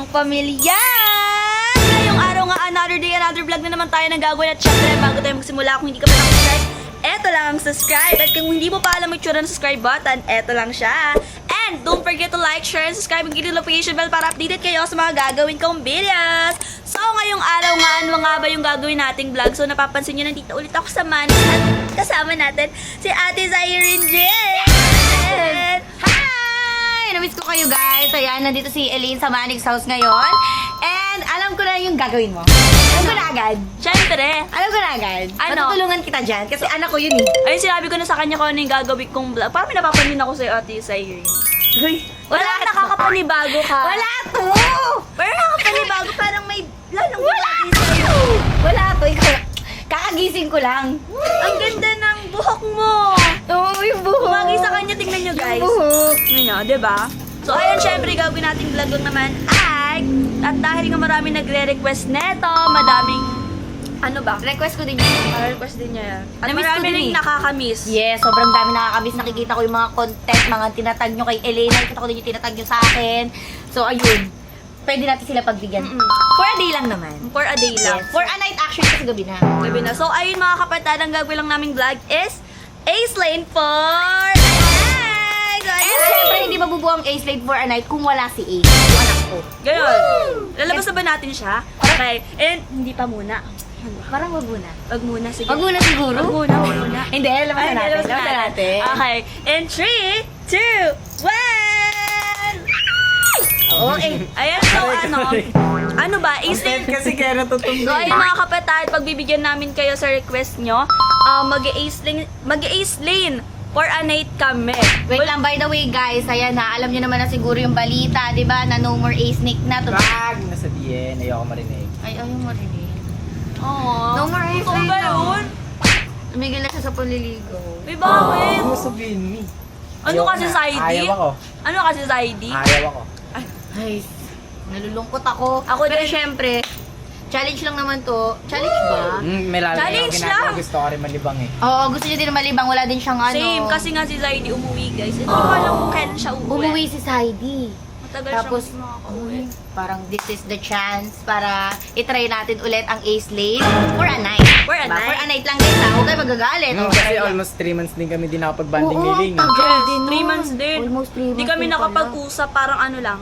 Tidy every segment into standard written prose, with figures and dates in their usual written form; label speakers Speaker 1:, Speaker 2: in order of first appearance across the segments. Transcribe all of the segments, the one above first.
Speaker 1: pamilya! Ngayong araw nga, another day, another vlog na naman tayo nang gagawin. At syempre, bago tayo magsimula, kung hindi ka pa nakasubscribe, eto lang ang subscribe. At kung hindi mo pa alam yung tsura ng subscribe button, eto lang siya. And don't forget to like, share, and subscribe, and click the notification bell para updated kayo sa mga gagawin kong videos. So, ngayong araw nga, ano nga ba yung gagawin nating vlog? So, napapansin nyo, nandito ulit ako sa Manis at kasama natin si Ate Zyrene Jen.
Speaker 2: Hi! Namiss ko kayo guys. Ayan, nandito si Elaine sa Manix House ngayon. And alam ko na yung gagawin mo. Alam ko na agad.
Speaker 1: Syempre,
Speaker 2: Alam ko na agad.
Speaker 1: Ano?
Speaker 2: Matutulungan kita dyan kasi anak ko yun eh.
Speaker 1: ayun sinabi ko na sa kanya kung ano yung gagawin kong vlog. Parang may napapansin ako sa'yo, Ate Zyrene. Wala kang nakakapanibago ka.
Speaker 2: Wala to!
Speaker 1: Pero nakakapanibago, parang may lalong
Speaker 2: Wala to! Wala to. Ikaw, kakagising ko lang.
Speaker 1: Ang ganda ng buhok mo.
Speaker 2: Oo, yung buhok.
Speaker 1: Kumagi sa kanya, tingnan nyo guys.
Speaker 2: Yung buhok.
Speaker 1: Tingnan nyo, diba? So ayun, syempre gagawin nating vlog lang naman ay, at dahil nga marami nagre-request neto, madaming, ano ba?
Speaker 2: Request ko din yun.
Speaker 1: Request din niya yan. At
Speaker 2: Namiss ko
Speaker 1: marami
Speaker 2: din
Speaker 1: rin
Speaker 2: eh.
Speaker 1: nakakamiss.
Speaker 2: Yes, sobrang dami nakakabis. Nakikita ko yung mga content, mga tinatag nyo kay Elaine. Nakikita ko din yung tinatag nyo sa akin. So, ayun. Pwede natin sila pagbigyan. For a day lang naman.
Speaker 1: For a day lang.
Speaker 2: Yes. For a night actually kasi gabi na.
Speaker 1: Gabi na. So ayun mga kapatid, ang gagawin lang naming vlog is Ace Lane for a night. So,
Speaker 2: And
Speaker 1: ayun.
Speaker 2: syempre, hindi mabubuo ang A-Slave for a night kung wala si Ace, yung anak ko.
Speaker 1: Gayon. Lalabas na ba natin siya? Okay. And hindi pa muna.
Speaker 2: Parang wag muna.
Speaker 1: Wag muna, sige.
Speaker 2: Wag muna siguro?
Speaker 1: Wag muna, wag muna.
Speaker 2: Hindi, labas
Speaker 1: Ay,
Speaker 2: na natin.
Speaker 1: lalabas
Speaker 2: Labas na natin.
Speaker 1: Okay. In 3, 2, 1!
Speaker 2: Oo, eh.
Speaker 1: Ayan, so ano ba? Ace Lane.
Speaker 3: Kasi kaya natutumbling.
Speaker 1: So ayun mga kapatid, pagbibigyan namin kayo sa request nyo, mag-Ace Lane for a night kami.
Speaker 2: Wait lang, by the way guys, ayan na, alam nyo naman na siguro yung balita, di ba, na no more A-Snake na.
Speaker 3: Wag na sabihin. Ayoko marinig.
Speaker 2: Ay, ayaw mo rin eh.
Speaker 1: Aww.
Speaker 2: No more Ace
Speaker 1: Totoo
Speaker 2: Lane
Speaker 1: ba
Speaker 2: na.
Speaker 1: yun?
Speaker 2: Tumigil na siya sa panliligaw.
Speaker 1: May bakit?
Speaker 3: Huwag mo sabihin me.
Speaker 1: Ano
Speaker 3: Ayoko
Speaker 1: kasi
Speaker 3: na.
Speaker 1: Zaidi?
Speaker 3: Ayaw ako.
Speaker 1: Ano kasi Zaidi?
Speaker 3: Ayaw ako.
Speaker 2: Ay, nalulungkot ako.
Speaker 1: Ako
Speaker 2: Pero
Speaker 1: din.
Speaker 2: syempre, challenge lang naman to. Challenge ba?
Speaker 3: May lalaki
Speaker 1: Challenge
Speaker 3: akong ginagawa.
Speaker 1: lang.
Speaker 3: Gusto ko rin malibang eh.
Speaker 2: Oo, gusto niya din na malibang. Wala din siyang ano.
Speaker 1: Same, kasi nga si Zaidi umuwi guys. Hindi ko alam kung kailan siya uuwi.
Speaker 2: Umuwi si Heidi.
Speaker 1: Matagal
Speaker 2: Tapos,
Speaker 1: siyang makakauwi.
Speaker 2: parang this is the chance para itry natin ulit ang Ace Lane for a night.
Speaker 1: For a night.
Speaker 2: For a night lang guys ha. Huwag kayo magagalit.
Speaker 3: Kasi almost 3 months din kami din nakapag-banding
Speaker 2: Oo,
Speaker 3: ni Ling.
Speaker 2: tagal
Speaker 1: Yes,
Speaker 2: din
Speaker 1: 3
Speaker 2: nun.
Speaker 1: months din.
Speaker 2: Almost 3 months.
Speaker 1: Hindi kami
Speaker 2: din pala.
Speaker 1: nakapag-usap, parang ano lang.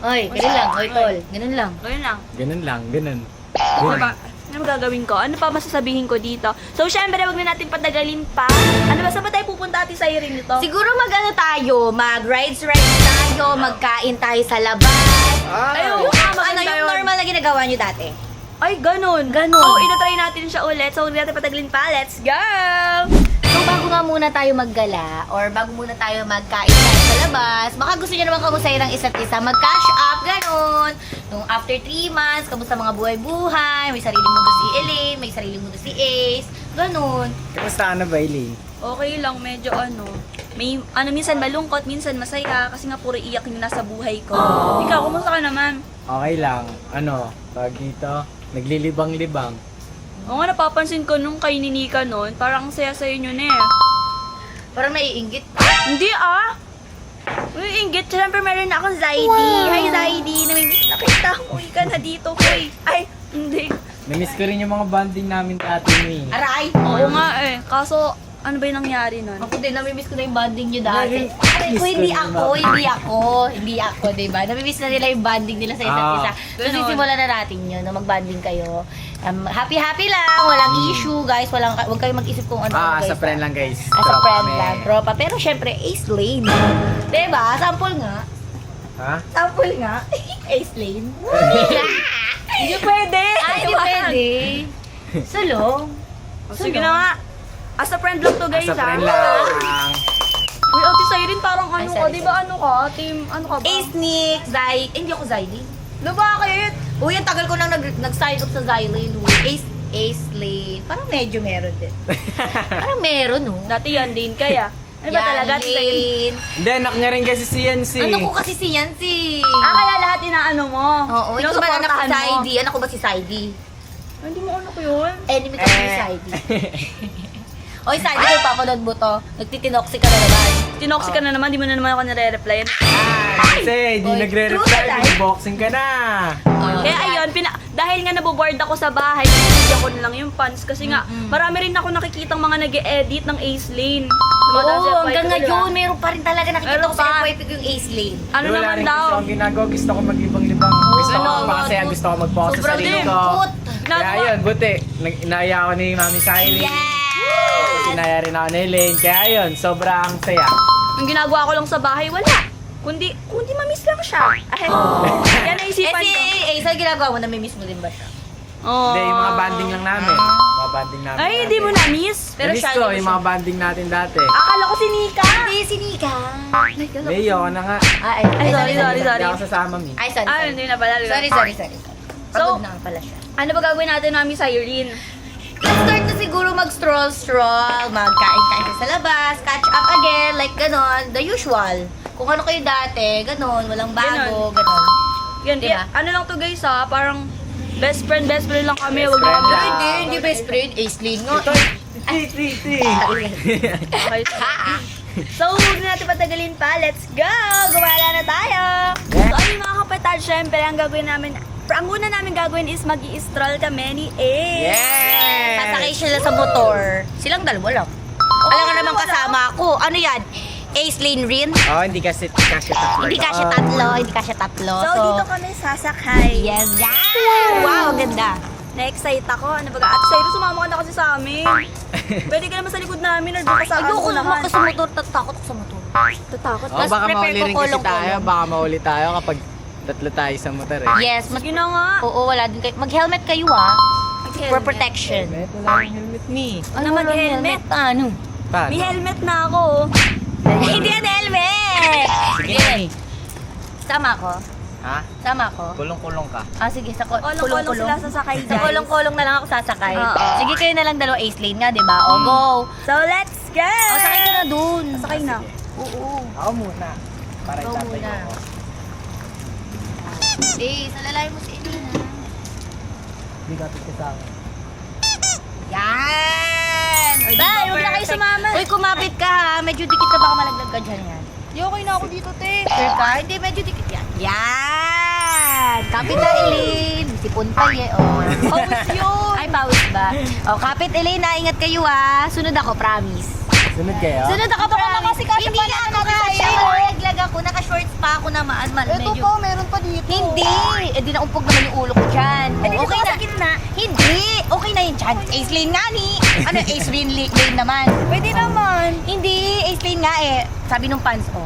Speaker 2: Oy, ganun lang. Oy, tol. Ganun lang.
Speaker 1: Ganun lang.
Speaker 3: Ganun lang, ganun.
Speaker 1: Ano ba? Ano gagawin ko? Ano pa masasabihin ko dito? So, syempre, wag na natin patagalin pa. Ano ba? Saan ba tayo pupunta Ate Zyrene nito?
Speaker 2: Siguro mag-ano tayo, mag-rides tayo, magkain tayo sa labas.
Speaker 1: Ayun,
Speaker 2: Yung, ano
Speaker 1: maganda
Speaker 2: yung
Speaker 1: yun.
Speaker 2: normal na ginagawa nyo dati?
Speaker 1: Ay, ganun.
Speaker 2: Ganun.
Speaker 1: So, itatry natin siya ulit. So, huwag natin patagalin pa. Let's go!
Speaker 2: So, bago nga muna tayo maggala, or bago muna tayo magkain tayo sa labas, baka gusto nyo naman kamustahin ng isa't isa, mag-catch up, ganun. Nung after 3 months, kamusta mga buhay-buhay, may sariling mundo si Elaine, may sariling mundo si Ace, ganun.
Speaker 3: Kamusta na ba, Ling?
Speaker 1: Okay lang, medyo minsan malungkot, minsan masaya, kasi nga puro iyak yung nasa buhay ko. Ikaw, kumusta ka naman?
Speaker 3: Okay lang. Ano, tawag dito? Naglilibang-libang.
Speaker 1: Oo nga, napapansin ko nung kay ni Nika nun, parang ang saya-saya nyo na eh.
Speaker 2: Parang naiinggit.
Speaker 1: Hindi ah! Uy, inggit. Siyempre meron na akong Zaidi. Hi Zaidi! Namimiss na kita. Uy ka na dito, Uy. Ay, hindi.
Speaker 3: Namiss ko rin yung mga banding namin dati ni.
Speaker 2: Aray!
Speaker 1: Oo nga eh. Kaso, ano ba yung nangyari nun?
Speaker 2: Ako din, namimiss ko na yung bonding nyo dati. Aray ko,
Speaker 3: Miss ko
Speaker 2: hindi
Speaker 3: rin
Speaker 2: ako, hindi ako, diba? Namimiss na nila yung bonding nila sa isa't isa. So,
Speaker 1: ganun.
Speaker 2: sisimulan na natin yun, na mag-bonding kayo. Happy-happy lang, walang issue, guys. Huwag kayo mag-isip kung ano. guys,
Speaker 3: Sa friend lang, guys.
Speaker 2: As a
Speaker 3: Tropa
Speaker 2: friend
Speaker 3: kami.
Speaker 2: lang, tropa. Pero syempre, Ace Lane. Diba? Sample nga.
Speaker 3: Ha?
Speaker 2: Sample nga. Ace Lane.
Speaker 1: Hindi pwede!
Speaker 2: Ay, hindi pwede. Sulong.
Speaker 1: Sige na nga. As a friend lang to guys
Speaker 3: Sa
Speaker 1: ha.
Speaker 3: friend lang.
Speaker 1: Uy, Ate Zyrene, parang
Speaker 2: Ay,
Speaker 1: ano ka,
Speaker 2: sorry,
Speaker 1: di ba ano ka? Team, ano ka ba?
Speaker 2: Ace Nick, Zay. Hindi ako Zylene.
Speaker 1: No, bakit?
Speaker 2: Uy, ang tagal ko nang nag-sign up sa Zylene. Ace Lane. Parang medyo meron din. Parang meron, no?
Speaker 1: Dati yan din kaya. Ano ba
Speaker 2: Yan,
Speaker 1: talaga, Ate Zyrene?
Speaker 2: Lane.
Speaker 3: Hindi, anak niya rin kasi si Yancy.
Speaker 2: Ano ko kasi si Yancy?
Speaker 1: Kaya lahat inaano mo.
Speaker 2: Oo, ikaw ba anak si
Speaker 1: Sinusuportahan mo.
Speaker 2: Saidi? Anak ko ba si Saidi?
Speaker 1: Ay, hindi mo ano ko yun.
Speaker 2: Enemy ka si Saidi. Oy, Saidi, kung papanood mo to, nagtitinoxy ka na naman.
Speaker 1: Tinoxy ka na naman, di mo na naman ako nire-replyan.
Speaker 3: Kasi di
Speaker 2: Oy,
Speaker 3: nagre-reply.
Speaker 2: true ka, Day.
Speaker 3: Boxing ka na.
Speaker 1: Kaya ayun, dahil nga naboboard ako sa bahay, pinigyan ko na lang yung fans. Kasi nga, marami rin ako nakikitang mga nag-e-edit ng Ace Lane.
Speaker 2: Oo, hanggang ngayon, meron pa rin talaga nakikita
Speaker 1: Meron
Speaker 2: ko sa
Speaker 1: pa.
Speaker 2: FYP ko yung Ace Lane.
Speaker 1: Ano
Speaker 3: Wala
Speaker 1: naman
Speaker 3: rin
Speaker 1: daw?
Speaker 3: Gusto kong ginagawa. Gusto ko maglibang-libang. Gusto ko
Speaker 1: ano,
Speaker 3: magpakasaya. Gusto ko mag-post sa
Speaker 1: sobrang
Speaker 3: sarili
Speaker 1: din.
Speaker 3: ko.
Speaker 2: Put.
Speaker 3: Kaya yun, buti. Inaya ako ni Mami Siley.
Speaker 2: Yes!
Speaker 3: Inaya rin ako ni Elaine. Kaya yun, sobrang saya.
Speaker 1: Yung ginagawa ko lang sa bahay, wala. Kundi mamiss lang siya. Ay, yan
Speaker 2: Eh
Speaker 1: naisipan
Speaker 2: si
Speaker 1: ko.
Speaker 2: Ace, ang ginagawa mo, namimiss mo din ba siya?
Speaker 1: Oh.
Speaker 3: Hindi, yung mga banding lang namin. Mga banding namin.
Speaker 1: Ay, hindi mo na-miss.
Speaker 2: Pero
Speaker 3: Namiss
Speaker 2: siya,
Speaker 3: ko,
Speaker 2: namiss
Speaker 3: yung mga banding natin dati.
Speaker 1: Akala ko si Nika.
Speaker 2: Hindi, si Nika.
Speaker 3: Leo, ako na nga.
Speaker 2: Ay,
Speaker 1: sorry.
Speaker 3: Hindi ako sasama, Mi.
Speaker 2: Ay, sorry,
Speaker 1: Ay,
Speaker 2: sorry.
Speaker 1: hindi na pala.
Speaker 2: Sorry.
Speaker 1: So,
Speaker 2: Pagod na nga pala siya.
Speaker 1: ano ba gagawin natin, Mami Cyrene?
Speaker 2: Let's start na siguro mag-stroll, magkain-kain sa labas, catch up again, like ganon, the usual. Kung ano kayo dati, ganon, walang bago, ganon.
Speaker 1: Yan,
Speaker 2: Diba?
Speaker 1: ano lang to guys ha, parang best friend lang kami.
Speaker 3: Best
Speaker 1: Wag
Speaker 3: friend
Speaker 1: lang.
Speaker 3: lang.
Speaker 2: Hindi best friend, Ace Lane nga.
Speaker 3: Ito, ti.
Speaker 1: Okay. So, huwag na natin patagalin pa. Let's go! Gumala na tayo! So, ayun mga kapatid, syempre, ang gagawin namin, ang una namin gagawin is mag-i-stroll kami ni A.
Speaker 3: Yes!
Speaker 2: Sasakay sila sa motor. Silang dalawa lang. Alam ka naman kasama ako. Ano yan? Ace Lane rin?
Speaker 3: Oh, hindi kasi tatlo.
Speaker 2: Hindi kasya tatlo.
Speaker 1: So, dito kami sasakay.
Speaker 2: Yes, yes! Wow, ganda.
Speaker 1: Na-excite ako. Ano ba? At Cyrus, sumama ka na kasi sa amin. Pwede ka naman sa likod namin. Nandun ka sa
Speaker 2: Ayoko
Speaker 1: unahan.
Speaker 2: naman sa motor, tatakot ako sa motor.
Speaker 1: Tatakot.
Speaker 3: Oh,
Speaker 2: Mas
Speaker 3: baka
Speaker 2: prepare
Speaker 3: mahuli
Speaker 2: ko
Speaker 3: rin kasi
Speaker 2: kolong-kolong.
Speaker 3: tayo. Baka mahuli tayo kapag tatlo tayo sa motor eh.
Speaker 2: Yes, mas...
Speaker 1: Sige na nga.
Speaker 2: Oo, wala din kayo. Mag-helmet kayo ah. For protection.
Speaker 3: Helmet, wala yung helmet ni.
Speaker 1: Ano mag-helmet?
Speaker 2: Ano?
Speaker 3: Paano?
Speaker 1: May helmet na ako.
Speaker 2: Hindi yan helmet!
Speaker 3: Sige na, Mi.
Speaker 2: Sama ko.
Speaker 3: Ha?
Speaker 2: Sama ko.
Speaker 3: Kulong-kulong ka.
Speaker 2: Ah, sige, sa
Speaker 1: Kolong-kolong sila sasakay,
Speaker 2: Sa
Speaker 1: guys.
Speaker 2: kulong-kulong na lang ako sasakay.
Speaker 1: Oo.
Speaker 2: Sige, kayo na lang dalawa Ace Lane nga, di ba? O, go!
Speaker 1: So, let's go!
Speaker 2: O, sakay ka na dun.
Speaker 1: Sakay na.
Speaker 2: Oo.
Speaker 3: Ako muna. Para
Speaker 2: Ikaw
Speaker 3: itatay
Speaker 2: muna.
Speaker 3: ko.
Speaker 2: Ace, alalayan mo si Elena.
Speaker 3: Hindi ka kasama.
Speaker 2: Yan!
Speaker 1: Bye! Huwag na kayo
Speaker 2: Perfect.
Speaker 1: sumama.
Speaker 2: Uy, kumapit ka ha. Medyo dikit ka baka malaglag ka dyan yan.
Speaker 1: Di okay na ako dito, te.
Speaker 2: Sure ka? Hindi, medyo dikit yan. Yan! Kapit na, Elaine. Sipon pa eh. Oh.
Speaker 1: Pawis yun.
Speaker 2: Ay, pawis ba? O, kapit, Elaine. Ingat kayo ha. Sunod ako, promise.
Speaker 3: Sunod kayo?
Speaker 2: Sunod ako, promise.
Speaker 1: kasi kasya
Speaker 2: Hindi
Speaker 1: pa
Speaker 2: nga
Speaker 1: naman
Speaker 2: ako
Speaker 1: natin
Speaker 2: kasya.
Speaker 1: sa'yo.
Speaker 2: Nalaglag ako. Naka-shorts pa ako naman. Medyo...
Speaker 1: meron pa dito.
Speaker 2: Hindi! Eh, di naumpog naman yung ulo ko dyan.
Speaker 1: Eh, di
Speaker 2: okay
Speaker 1: dito ka
Speaker 2: na.
Speaker 1: sa gitna.
Speaker 2: Hindi! Okay na yun dyan. Ace Lane nga ni. Ano, Ace Lane naman.
Speaker 1: Pwede naman.
Speaker 2: Hindi, Ace Lane nga eh. Sabi nung fans, oh.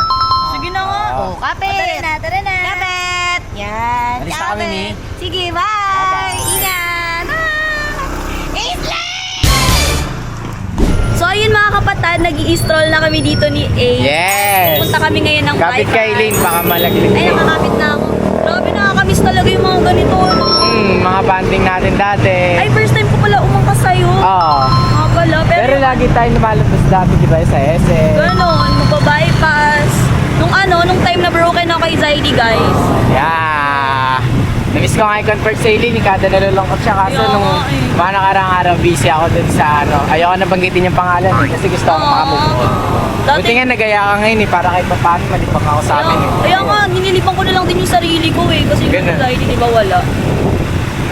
Speaker 1: Sige na nga.
Speaker 2: Oh, kapit!
Speaker 1: Tara na.
Speaker 2: Kapit! Yan.
Speaker 3: Alis na kami, Mi.
Speaker 2: Sige, bye! Ingat! Ah! Ace Lane!
Speaker 1: So, ayun mga kapatid, nag-i-stroll na kami dito ni A.
Speaker 3: Yes!
Speaker 1: Punta kami ngayon ng
Speaker 3: Kapit
Speaker 1: Wi-Fi.
Speaker 3: kay Elaine, baka malaglag.
Speaker 1: Ay, nakakapit na ako. Grabe, nakakamiss talaga yung mga ganito.
Speaker 3: Mga banding natin dati.
Speaker 1: Ay, first time ko pala umangkas sa'yo.
Speaker 3: Oo.
Speaker 1: Mga pala,
Speaker 3: Pero lagi tayo lumalabas dati, di ba, sa SM.
Speaker 1: ganon, magpa-bypass. Nung time na broken ako kay Zaidi, guys.
Speaker 3: Yeah! Namiss ko nga i-convert sa Elaine, kada nalulungkot siya kaso
Speaker 1: Kaya
Speaker 3: nung
Speaker 1: nga eh.
Speaker 3: mga nakarang araw busy ako dun sa ano, ayoko na banggitin yung pangalan eh, kasi gusto ko makamove on. Buti nga nagaya ka ngayon eh, para kahit pa paano malipang ako sa amin eh.
Speaker 1: Kaya nga, ninilipan ko na lang din yung sarili ko eh. Kasi yung
Speaker 3: Ganun.
Speaker 1: Zaidi, di ba wala?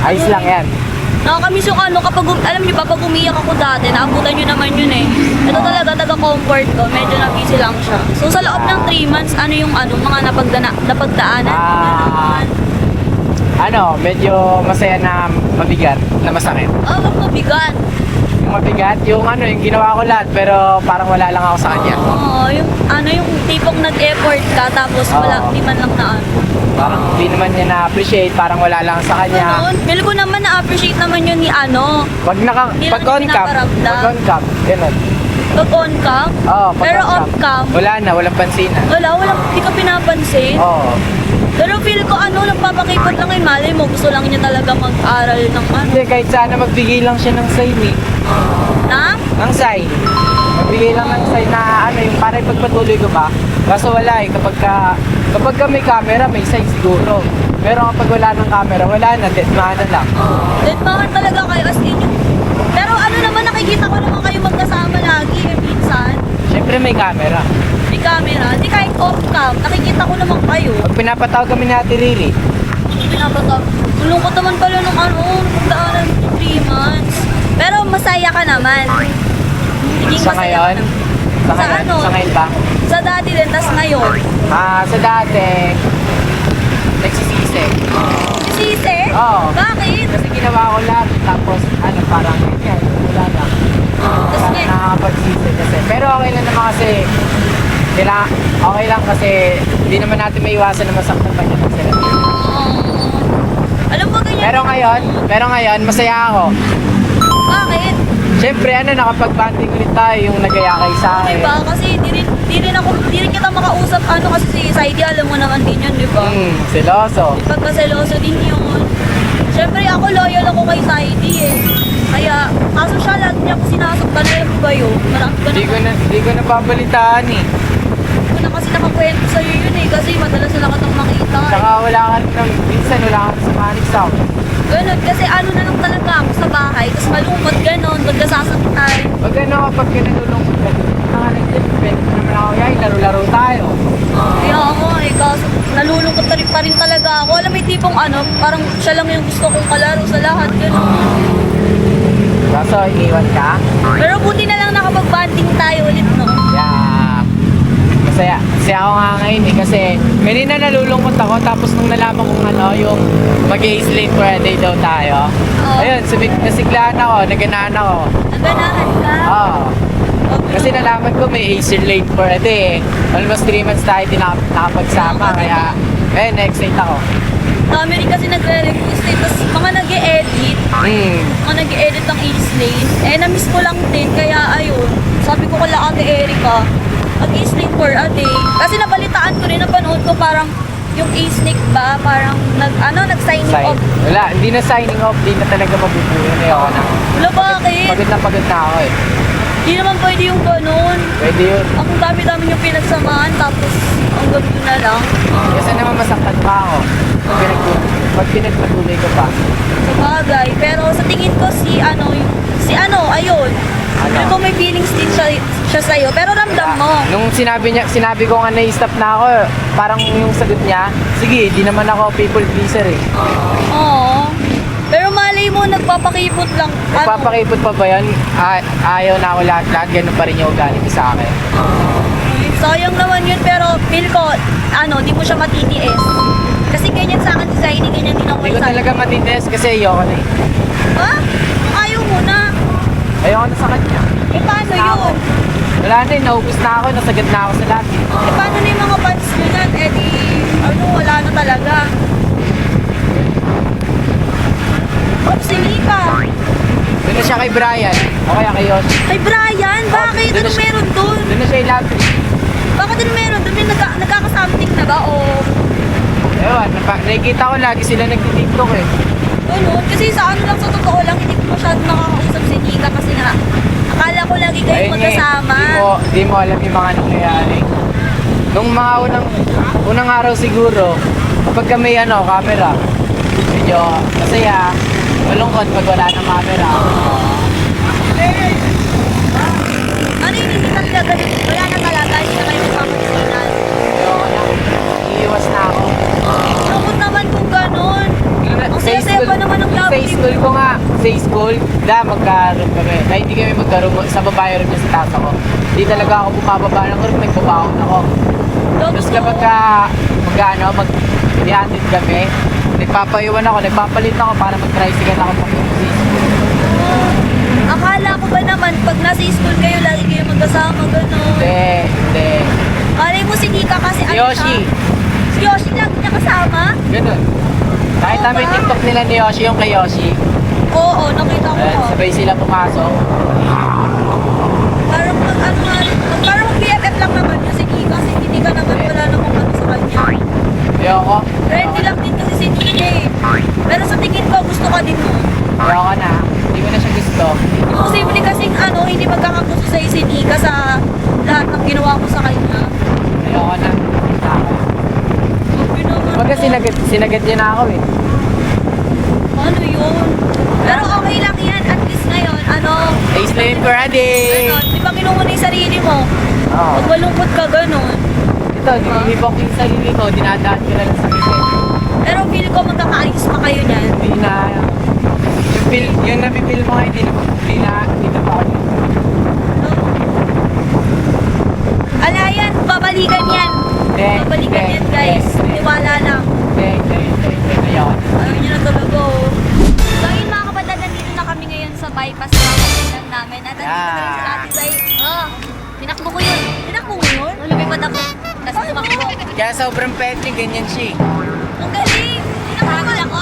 Speaker 3: Ayos lang yan.
Speaker 1: Nakakamiss yung ano, kapag, alam niyo ba, pag umiyak ako dati, naabutan niyo naman yun eh. Ito talaga, taga-comfort ko, medyo na-busy lang siya. So sa loob ng 3 months, ano yung ano, mga napagdaanan?
Speaker 3: Ano, medyo masaya na mabigat, na masakit.
Speaker 1: Oh, wag mabigat.
Speaker 3: Yung mabigat, yung ano, yung ginawa ko lahat pero parang wala lang ako sa kanya.
Speaker 1: Oo, yung ano, yung tipong nag-effort ka, tapos wala,
Speaker 3: Oo.
Speaker 1: di man lang na ano.
Speaker 3: Parang hindi naman niya na-appreciate, parang wala lang sa kanya.
Speaker 1: Ganon. Feel ko naman na-appreciate naman yun ni ano,
Speaker 3: Pag
Speaker 1: Hindi lang
Speaker 3: pag on cam,
Speaker 1: pinaparamdam.
Speaker 3: pag on cam, ganun.
Speaker 1: pag on cam.
Speaker 3: Oo, pag
Speaker 1: Pero
Speaker 3: on cam,
Speaker 1: off cam,
Speaker 3: wala na, walang pansinan.
Speaker 1: wala, di ka pinapansin.
Speaker 3: Oo.
Speaker 1: Pero feel ko ano, nagpapakipot lang yung malay mo, gusto lang niya talaga mag-aral ng ano.
Speaker 3: Hindi, kahit sana magbigay lang siya ng sign eh.
Speaker 1: Na?
Speaker 3: Ng sign. Magbigay lang ng sign na ano, yung para ipagpatuloy ko ba. Kaso wala eh, kapag ka may camera, may sign siguro. Pero kapag wala ng camera, wala na, deadmaan na lang.
Speaker 1: Then bakit talaga kayo as in yung... Pero ano naman, nakikita ko naman kayo magkasama lagi, minsan.
Speaker 3: Syempre may camera.
Speaker 1: May camera. Hindi kahit off-cam. Nakikita ko naman kayo.
Speaker 3: Pag pinapatawag kami ni Ate Riri,
Speaker 1: Pinapatap. Tulungkot naman pala nung pagdaanan 3 months. Pero masaya ka naman. Naging
Speaker 3: sa
Speaker 1: masaya
Speaker 3: ngayon,
Speaker 1: ka naman.
Speaker 3: sa
Speaker 1: Sa
Speaker 3: ngayon,
Speaker 1: ano?
Speaker 3: sa ngayon ba?
Speaker 1: Sa dati din, tas ngayon.
Speaker 3: Sa dati, nagsisisi.
Speaker 1: Sisi?
Speaker 3: Oo.
Speaker 1: Bakit?
Speaker 3: Kasi ginawa ko lahat, tapos parang yan, wala lang.
Speaker 1: Tas
Speaker 3: Parang
Speaker 1: ngayon.
Speaker 3: nakakapagsisi kasi. Pero okay lang naman kasi, okay lang kasi hindi naman natin may iwasan na masaktan pa niya ng sila.
Speaker 1: Alam mo ganyan?
Speaker 3: Pero ngayon, masaya ako.
Speaker 1: Bakit?
Speaker 3: Siyempre, nakapag-banding ulit tayo yung nagaya kay sa akin.
Speaker 1: Diba? Kasi di rin kita makausap kasi si Saidi, alam mo naman din yun, diba?
Speaker 3: Seloso.
Speaker 1: Pagkaseloso din yun. Siyempre ako loyal ako kay Saidi eh. Kaya, kaso siya lagi niya ako sinasaktan na yung kayo. Marami ka
Speaker 3: Hindi ko nababalitaan eh.
Speaker 1: Hindi ko na kasi nakakwento sa'yo yun eh. Kasi madalas na lang katang makita eh.
Speaker 3: Saka minsan wala ka sa Manix Sound.
Speaker 1: Ganun, kasi ano na lang talaga ako sa bahay. Tapos malungkot ganun, magkasasaktan.
Speaker 3: Pag kapag nalulungkot ka, pwede naman ako, yay, laro-laro tayo.
Speaker 1: Kaya ako eh, kaso nalulungkot na rin pa rin talaga ako. Alam mo yung tipong parang siya lang yung gusto kong kalaro sa lahat. Ganun.
Speaker 3: Kaso, iniwan ka?
Speaker 1: Pero buti na lang nakapag-banding tayo ulit, no?
Speaker 3: Yeah. Masaya. Kasi ako nga ngayon eh, kasi kanina nalulungkot ako, tapos nung nalaman kong yung mag-i-slate for a day daw tayo.
Speaker 1: Oo.
Speaker 3: Ayun, nasiglaan ako, naganaan ako.
Speaker 1: Naganahan ka?
Speaker 3: Oo. Kasi nalaman ko may Acer late for a day eh. Almost 3 months tayo di nakapagsama, kaya na-excite ako.
Speaker 1: Dami rin kasi nagre-request eh. Tapos mga nag-e-edit. Mga nag-e-edit ng e-slate. Na-miss ko lang din. Kaya ayun. Sabi ko kala Ate Erica, mag-e-slate for a day. Kasi nabalitaan ko rin, napanood ko parang yung e-snake ba, parang nag-signing off.
Speaker 3: Wala, hindi na signing off, hindi na talaga mabubuhay. Ayoko na.
Speaker 1: Wala, bakit?
Speaker 3: Pagod na ako eh.
Speaker 1: Hindi naman pwede yung ganun.
Speaker 3: Pwede yun.
Speaker 1: Ang dami-dami yung pinagsamahan, tapos ang ganun na lang.
Speaker 3: Kasi naman masaktan pa ako. Pag pinagpatuloy ko pa.
Speaker 1: Sa bagay. Pero sa tingin ko ayun.
Speaker 3: Ano?
Speaker 1: Ano? Ko may feelings din siya sa'yo. Pero ramdam mo.
Speaker 3: Nung sinabi ko nga na-stop na ako, parang yung sagot niya, sige, di naman ako people pleaser eh.
Speaker 1: Oo. Pero malay mo, nagpapakipot lang.
Speaker 3: Nagpapakipot pa ba yan? Ayaw na ako lahat, ganun pa rin yung ugali niya sa akin.
Speaker 1: Sayang naman yun, pero feel ko, di mo siya matitiis. Kasi ganyan sa akin si Zaini, ganyan din ako
Speaker 3: Hindi ko
Speaker 1: sa
Speaker 3: talaga matindes kasi ayoko na eh.
Speaker 1: Ha? Ayaw mo na.
Speaker 3: Ayoko na sa kanya.
Speaker 1: Paano yun?
Speaker 3: Wala na eh, naubos na ako, nasagad na ako sa lahat eh.
Speaker 1: Paano na yung mga fans nyo yan? Wala na talaga. Si Mika.
Speaker 3: Doon na siya kay Brian, o kaya kay Yoshi.
Speaker 1: Kay Brian? Bakit?
Speaker 3: Doon na
Speaker 1: Anong
Speaker 3: siya-
Speaker 1: meron doon?
Speaker 3: Doon na siya i-love.
Speaker 1: Bakit anong meron doon? May nagkakasamting na ba? O
Speaker 3: Ewan, nakikita ko lagi sila nag-tiktok eh.
Speaker 1: ganun? Kasi sa lang, sa totoo lang, hindi ko masyado nakakausap si Mika kasi akala ko lagi kayo
Speaker 3: Ayun nga eh,
Speaker 1: magkasama.
Speaker 3: Di mo alam yung mga nangyayari. Nung mga unang araw siguro, kapag may camera, medyo masaya, malungkot pag wala ng camera.
Speaker 1: Ano yung hindi talaga ganun? Wala na talaga, hindi na kayo magpapagsinan.
Speaker 3: Ayoko na, iiwas na ako.
Speaker 1: Lungkot naman kung ganun. Ang
Speaker 3: Sa
Speaker 1: saya-saya pa naman ng love
Speaker 3: Sa
Speaker 1: team.
Speaker 3: school ko nga, magka-room kami. Ay, hindi kami magka-room, sa babae room niya sa tata ko. Hindi talaga ako bumababa ng room, nagbabaon ako. Tapos kapag mag-ihatid kami, nagpapaiwan ako, nagpapalit ako para mag-tricycle ako pag
Speaker 1: Akala ko ba naman, pag nasa school kayo, lagi kayo magkasama, gano'n.
Speaker 3: Hindi.
Speaker 1: Malay mo si Nika kasi
Speaker 3: Si Yoshi.
Speaker 1: Si Yoshi lagi niya kasama?
Speaker 3: Ganun. Kahit
Speaker 1: Oo
Speaker 3: may
Speaker 1: ba?
Speaker 3: TikTok nila ni Yoshi, yung kay Yoshi.
Speaker 1: Oo, nakita ko.
Speaker 3: Sabay sila pumasok.
Speaker 1: Parang parang BFF lang naman yun si Nika kasi hindi ka naman wala namang sa kanya.
Speaker 3: Ayoko.
Speaker 1: Friendly lang din kasi si Nika eh. Pero sa tingin ko, gusto ka din mo.
Speaker 3: Ayoko na. Hindi ko na siya gusto.
Speaker 1: Imposible kasing hindi magkakagusto sa'yo si Nika sa lahat ng ginawa ko sa kanya.
Speaker 3: Ayoko na.
Speaker 1: Sabi naman
Speaker 3: Baga
Speaker 1: to.
Speaker 3: sinagad niya na ako eh.
Speaker 1: Ano yun? Pero okay lang yan. At least ngayon,
Speaker 3: Ace lane for a day!
Speaker 1: Ganon. Di ba kinuha na yung sarili mo?
Speaker 3: Oo.
Speaker 1: Pag malungkot ka, ganon.
Speaker 3: Ito, nilibok yung sarili ko, dinadaan ko na lang sa ngiti.
Speaker 1: Pero feel ko magkakaayos pa kayo niyan.
Speaker 3: Hindi na, yung napipil mo nga, hindi na pa ako.
Speaker 1: Ala yan, babalikan yan. Babalikan yan, guys. Tiwala lang.
Speaker 3: Hindi. Ayun.
Speaker 1: Ayaw nyo na talaga, oh. So yun mga kapatid, nandito na kami ngayon sa bypass na kapitan namin. At nandito na rin sila Ate Zay.
Speaker 2: Oh, tinakbo ko yun.
Speaker 1: Tinakbo mo yun?
Speaker 2: Lumipad ako. Tapos tumakbo.
Speaker 3: Kaya sobrang petri, ganyan siya.
Speaker 1: Ang galing! Tinakbo ako!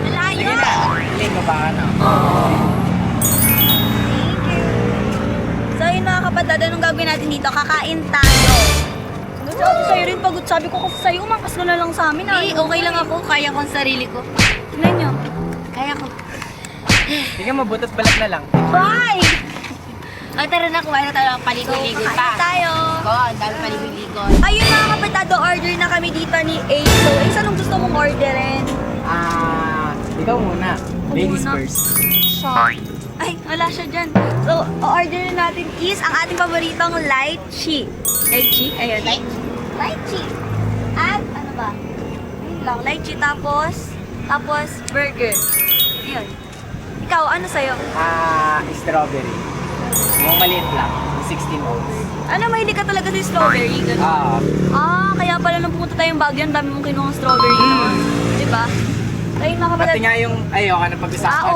Speaker 1: Nalayo!
Speaker 3: Sige na, hiling mo ba ano?
Speaker 1: So yun mga kapatid, anong gagawin natin dito? Kakain tayo. Gusto ko sa'yo rin pagod. Sabi ko kasi sa'yo, umangkas ka na lang sa amin.
Speaker 2: Okay lang ako. Kaya ko ang sarili ko.
Speaker 1: Tingnan nyo.
Speaker 2: Kaya ko.
Speaker 3: Sige, mabutot balat na lang.
Speaker 1: Bye!
Speaker 2: Tara na, kumain na tayo. Paligoy-ligoy pa.
Speaker 1: Kakain tayo.
Speaker 2: Ang dami paligoy-ligoy.
Speaker 1: Ayun mga kapatid, order na kami dito ni Ace. So Ace, anong gusto mong orderin?
Speaker 3: Ikaw muna. Ladies
Speaker 1: muna.
Speaker 3: first.
Speaker 1: Ay, wala siya dyan. So, order natin is ang ating paboritong lychee. Lychee? Ayun. Lychee. At, ano ba? Ayun lang, lychee tapos burger. Ayun. Ikaw, ano sa'yo?
Speaker 3: Strawberry. Yung maliit lang. 16 ounce.
Speaker 1: Ano, mahilig ka talaga sa strawberry? Ganun. Kaya pala nung pumunta tayong Baguio, ang dami mong kinuha ng strawberry naman. Diba? Ayun mga kapatid.
Speaker 3: Pati nga yung ayoko na pag-usapan.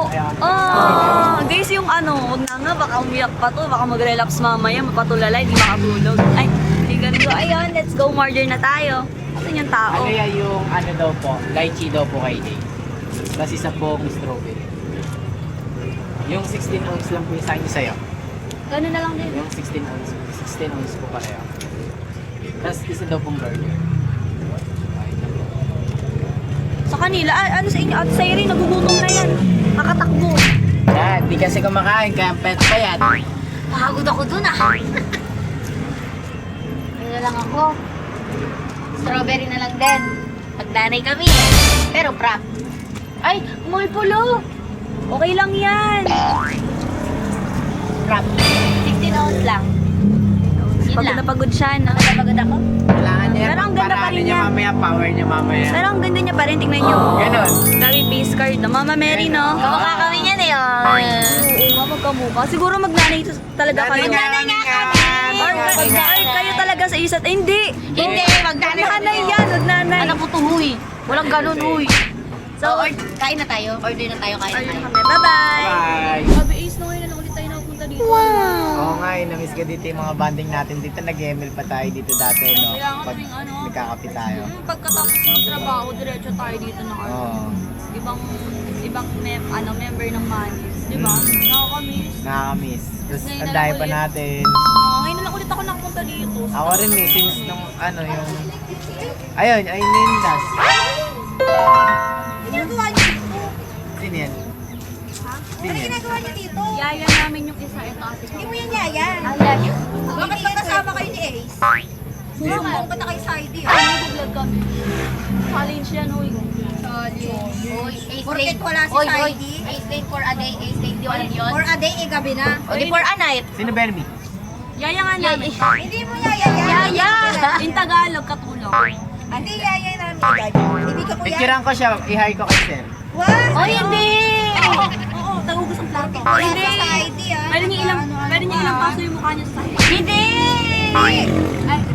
Speaker 1: Guys, yung huwag na nga, baka umiyak pa to, baka mag-relapse mamaya, mapatulala, hindi makatulog. Ay, hindi ganito. Ayun, let's go, order na tayo. Asan yung tao?
Speaker 3: Ano yan yung ano daw po? Lychee daw po kay Day. Tapos isa pong strawberry. Yung 16 ounce lang po yung sa inyo sa'yo.
Speaker 1: Ganun na lang din.
Speaker 3: Yung 16 ounce. 16 ounce po pareho. Tapos isa daw pong burger.
Speaker 1: Sa kanila, ano sa inyo? At sa'yo rin, nagugutom na yan. Kakatakbo.
Speaker 3: Yan, di kasi kumakain, kaya pet pa yan.
Speaker 2: Pagod ako dun ah. Ano lang ako. Strawberry na lang din. Pagdanay kami eh. Pero prop.
Speaker 1: Ay, mulpulo! Okay lang yan.
Speaker 2: Prop. 16 ounce lang. Yun
Speaker 1: Pagod
Speaker 2: lang.
Speaker 1: na pagod siya, no?
Speaker 2: Pagod ako.
Speaker 3: Kailangan niya,
Speaker 1: Pero ang ganda pa rin
Speaker 3: niya
Speaker 1: niya.
Speaker 3: mamaya, power niya mamaya.
Speaker 1: Pero ang ganda niya pa rin, tingnan nyo.
Speaker 3: Ganon.
Speaker 1: Dami face card, no? Mama Mary, no?
Speaker 2: Kamukha kami niyan eh. Oh.
Speaker 1: Oo, magkamukha. Siguro magnanay talaga kayo.
Speaker 2: Magdanay nga kami.
Speaker 1: Or kayo talaga sa isa't, hindi.
Speaker 2: Hindi, magdanay
Speaker 1: Magnanay yan, magnanay.
Speaker 2: Anak ko to, huy. Walang ganun, huy. So, kain na tayo. Order na tayo, kain na tayo.
Speaker 1: Bye-bye!
Speaker 3: Bye!
Speaker 1: Sabi Ace, no, ngayon na ulit tayo napunta dito.
Speaker 3: Oo nga, namiss ko dito yung mga banding natin dito. Nag-ML pa tayo dito dati, no?
Speaker 1: Kaya nga
Speaker 3: Pag
Speaker 1: kaming ano,
Speaker 3: nagkakape tayo.
Speaker 1: Pagkatapos ng trabaho, diretso tayo dito ng
Speaker 3: Oo.
Speaker 1: ibang member ng Manis. Diba? Nakakamiss.
Speaker 3: Nakakamiss. Tapos
Speaker 1: Ngayon
Speaker 3: ang
Speaker 1: na
Speaker 3: dami
Speaker 1: lang
Speaker 3: pa
Speaker 1: ulit.
Speaker 3: natin.
Speaker 1: Ngayon na lang ulit ako nakapunta dito.
Speaker 3: Ako rin eh, since nung ano yung... Ayun, ay Nindas.
Speaker 1: Ginagawa niyo dito.
Speaker 3: Sino yan? Sino yan?
Speaker 1: Ginagawa niyo dito. Yaya namin yung isa. Ito ate ko.
Speaker 4: Hindi mo yan yaya.
Speaker 2: Ayan.
Speaker 4: Bakit magkasama kayo ni Ace? Susumbong ka na kay Saidi.
Speaker 1: Ay, nag-vlog kami. Challenge yan, uy.
Speaker 2: Oy, ace
Speaker 4: Porket
Speaker 2: lane.
Speaker 4: wala si
Speaker 2: Oy,
Speaker 4: Saidi.
Speaker 2: ace lane for a day, ace lane, di wala yun.
Speaker 4: For a day, gabi na.
Speaker 2: O di for a night.
Speaker 3: Sino Bermi?
Speaker 1: Yaya nga namin.
Speaker 4: Hindi mo yaya yan.
Speaker 2: Yaya!
Speaker 1: In Tagalog, katulong.
Speaker 4: Hindi yaya namin yaya. Hindi ka kuya.
Speaker 3: Picturean ko siya, i-hi ko kay Sir.
Speaker 4: What?
Speaker 2: Oy, hindi!
Speaker 1: Oo, tagugas ang plato.
Speaker 4: Wala
Speaker 1: Hindi.
Speaker 4: sa Saidi ah.
Speaker 1: Pwede niya ilang paso yung mukha niya sa sahig.
Speaker 2: Hindi!
Speaker 1: Ay,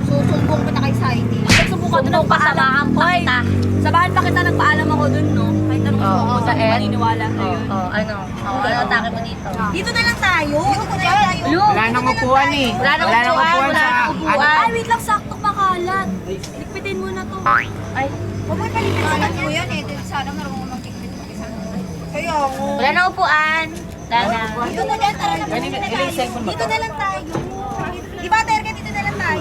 Speaker 4: Susumbong ka na kay Saidi.
Speaker 1: nagsubukan doon ng paalam.
Speaker 2: Samahan pa
Speaker 1: Hoy,
Speaker 2: kita.
Speaker 1: sabahan pa kita, nagpaalam ako doon, no? Kahit anong
Speaker 2: Oo,
Speaker 1: gusto mo,
Speaker 2: sa Ed.
Speaker 1: maniniwala sa'yo.
Speaker 2: Ano? Ano atake mo dito?
Speaker 4: Dito na lang tayo. Dito na lang tayo.
Speaker 3: Wala nang upuan eh.
Speaker 2: Wala nang upuan, wala
Speaker 3: sa...
Speaker 2: nang upuan.
Speaker 1: Ay, wait lang, sakto pa kalat. Likpitin mo na to.
Speaker 2: Ay,
Speaker 4: Huwag mo palipin sa kanyo yan eh. Sana marunong mag-tikit mag-isa. Kaya ako.
Speaker 2: wala nang upuan. Dana.
Speaker 4: Dito na lang tayo.
Speaker 3: Ilang cellphone mo
Speaker 4: Dito
Speaker 3: to?
Speaker 4: na lang tayo. Di ba, Terka? Dito na lang tayo.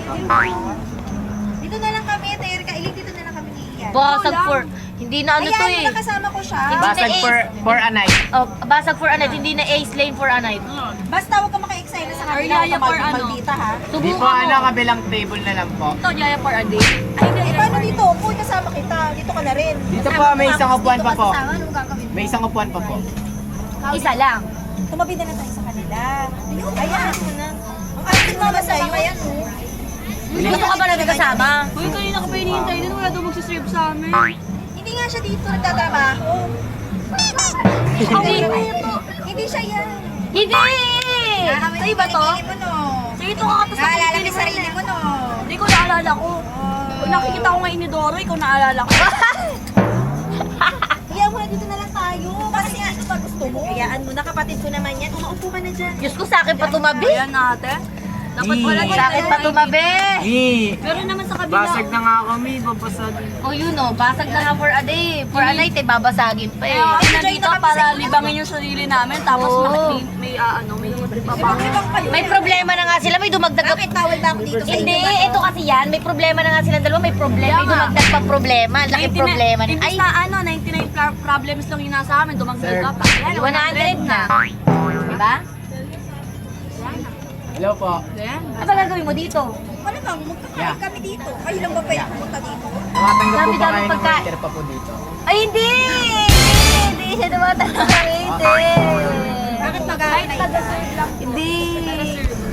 Speaker 4: Dito na lang kami, Terka. Dito na lang kami ni Ian.
Speaker 2: Basag for. Hindi na ano to
Speaker 4: Ayan,
Speaker 2: eh.
Speaker 4: nakasama ko siya.
Speaker 3: Basag for a night.
Speaker 2: Oh, basag for a night, hindi na ace lane for a night.
Speaker 4: Basta huwag ka maka-excite sa
Speaker 1: Or
Speaker 4: kanila.
Speaker 1: yaya for ano?
Speaker 4: Maldita ha.
Speaker 3: Di
Speaker 2: Subukan
Speaker 3: po ano,
Speaker 2: mo.
Speaker 3: kabilang table na lang po.
Speaker 1: Ito, Yaya for a day. Ay, hindi.
Speaker 4: Eh, paano dito? Kung kasama kita, dito ka na rin.
Speaker 3: Dito po, may isang upuan pa po.
Speaker 4: Ano gagawin?
Speaker 3: May isang upuan pa po.
Speaker 2: Isa lang.
Speaker 4: Tumabi na lang tayo sa kanila. Ayan. Ang ating mga basta yun.
Speaker 2: Gusto ka ba na kasama?
Speaker 1: Uy, kanina ka pa hinihintay din. Wala daw magsiserve sa amin.
Speaker 4: Hindi nga siya dito nagtatrabaho. Hindi siya yan.
Speaker 2: Hindi!
Speaker 1: Sa'yo ba to?
Speaker 4: Mo, no?
Speaker 1: Sa'yo ito kakatas na
Speaker 4: Naalala
Speaker 1: pinili
Speaker 4: mo sarili mo, no?
Speaker 1: Hindi ko naalala ko. Pag nakikita ko nga inidoro, ikaw naalala ko.
Speaker 4: Kaya mo na dito na lang tayo. Kasi dito ba gusto mo? Hayaan mo na, kapatid ko naman yan. Umaupo ka na dyan.
Speaker 2: Diyos ko, sa akin pa tumabi.
Speaker 1: Ayan natin. Dapat wala
Speaker 2: Sa akin pa tumabi.
Speaker 1: Pero naman sa kabila.
Speaker 3: Basag na nga kami, babasag.
Speaker 2: O yun o, basag na nga for a day. For a night eh, babasagin pa eh.
Speaker 1: Kaya kami nandito para libangin yung sarili namin. Tapos
Speaker 2: Oo.
Speaker 1: may babang.
Speaker 2: May problema na nga sila, may dumagdag
Speaker 4: Bakit bawal ba ako dito sa
Speaker 2: Hindi,
Speaker 4: inyo?
Speaker 2: ito kasi yan, may problema na nga silang dalawa, may problema, may dumagdag pa problema, laki problema.
Speaker 1: Imbis
Speaker 2: Ay,
Speaker 1: na 99 problems lang yung nasa amin, dumagdag ka pa. Yan,
Speaker 2: 100 na. Diba?
Speaker 3: Hello po.
Speaker 1: Yan.
Speaker 2: Ano ba gagawin mo dito?
Speaker 4: Wala bang, magkakalit kami dito. Kayo lang ba pwede pumunta dito?
Speaker 3: Tumatanggap po ba
Speaker 2: Dami-dami
Speaker 3: kayo ng
Speaker 2: pagka-
Speaker 3: waiter pa po dito?
Speaker 2: Ay, hindi! Hindi siya tumatanggap hindi.
Speaker 4: Bakit mag-aantay ka?
Speaker 2: Hindi.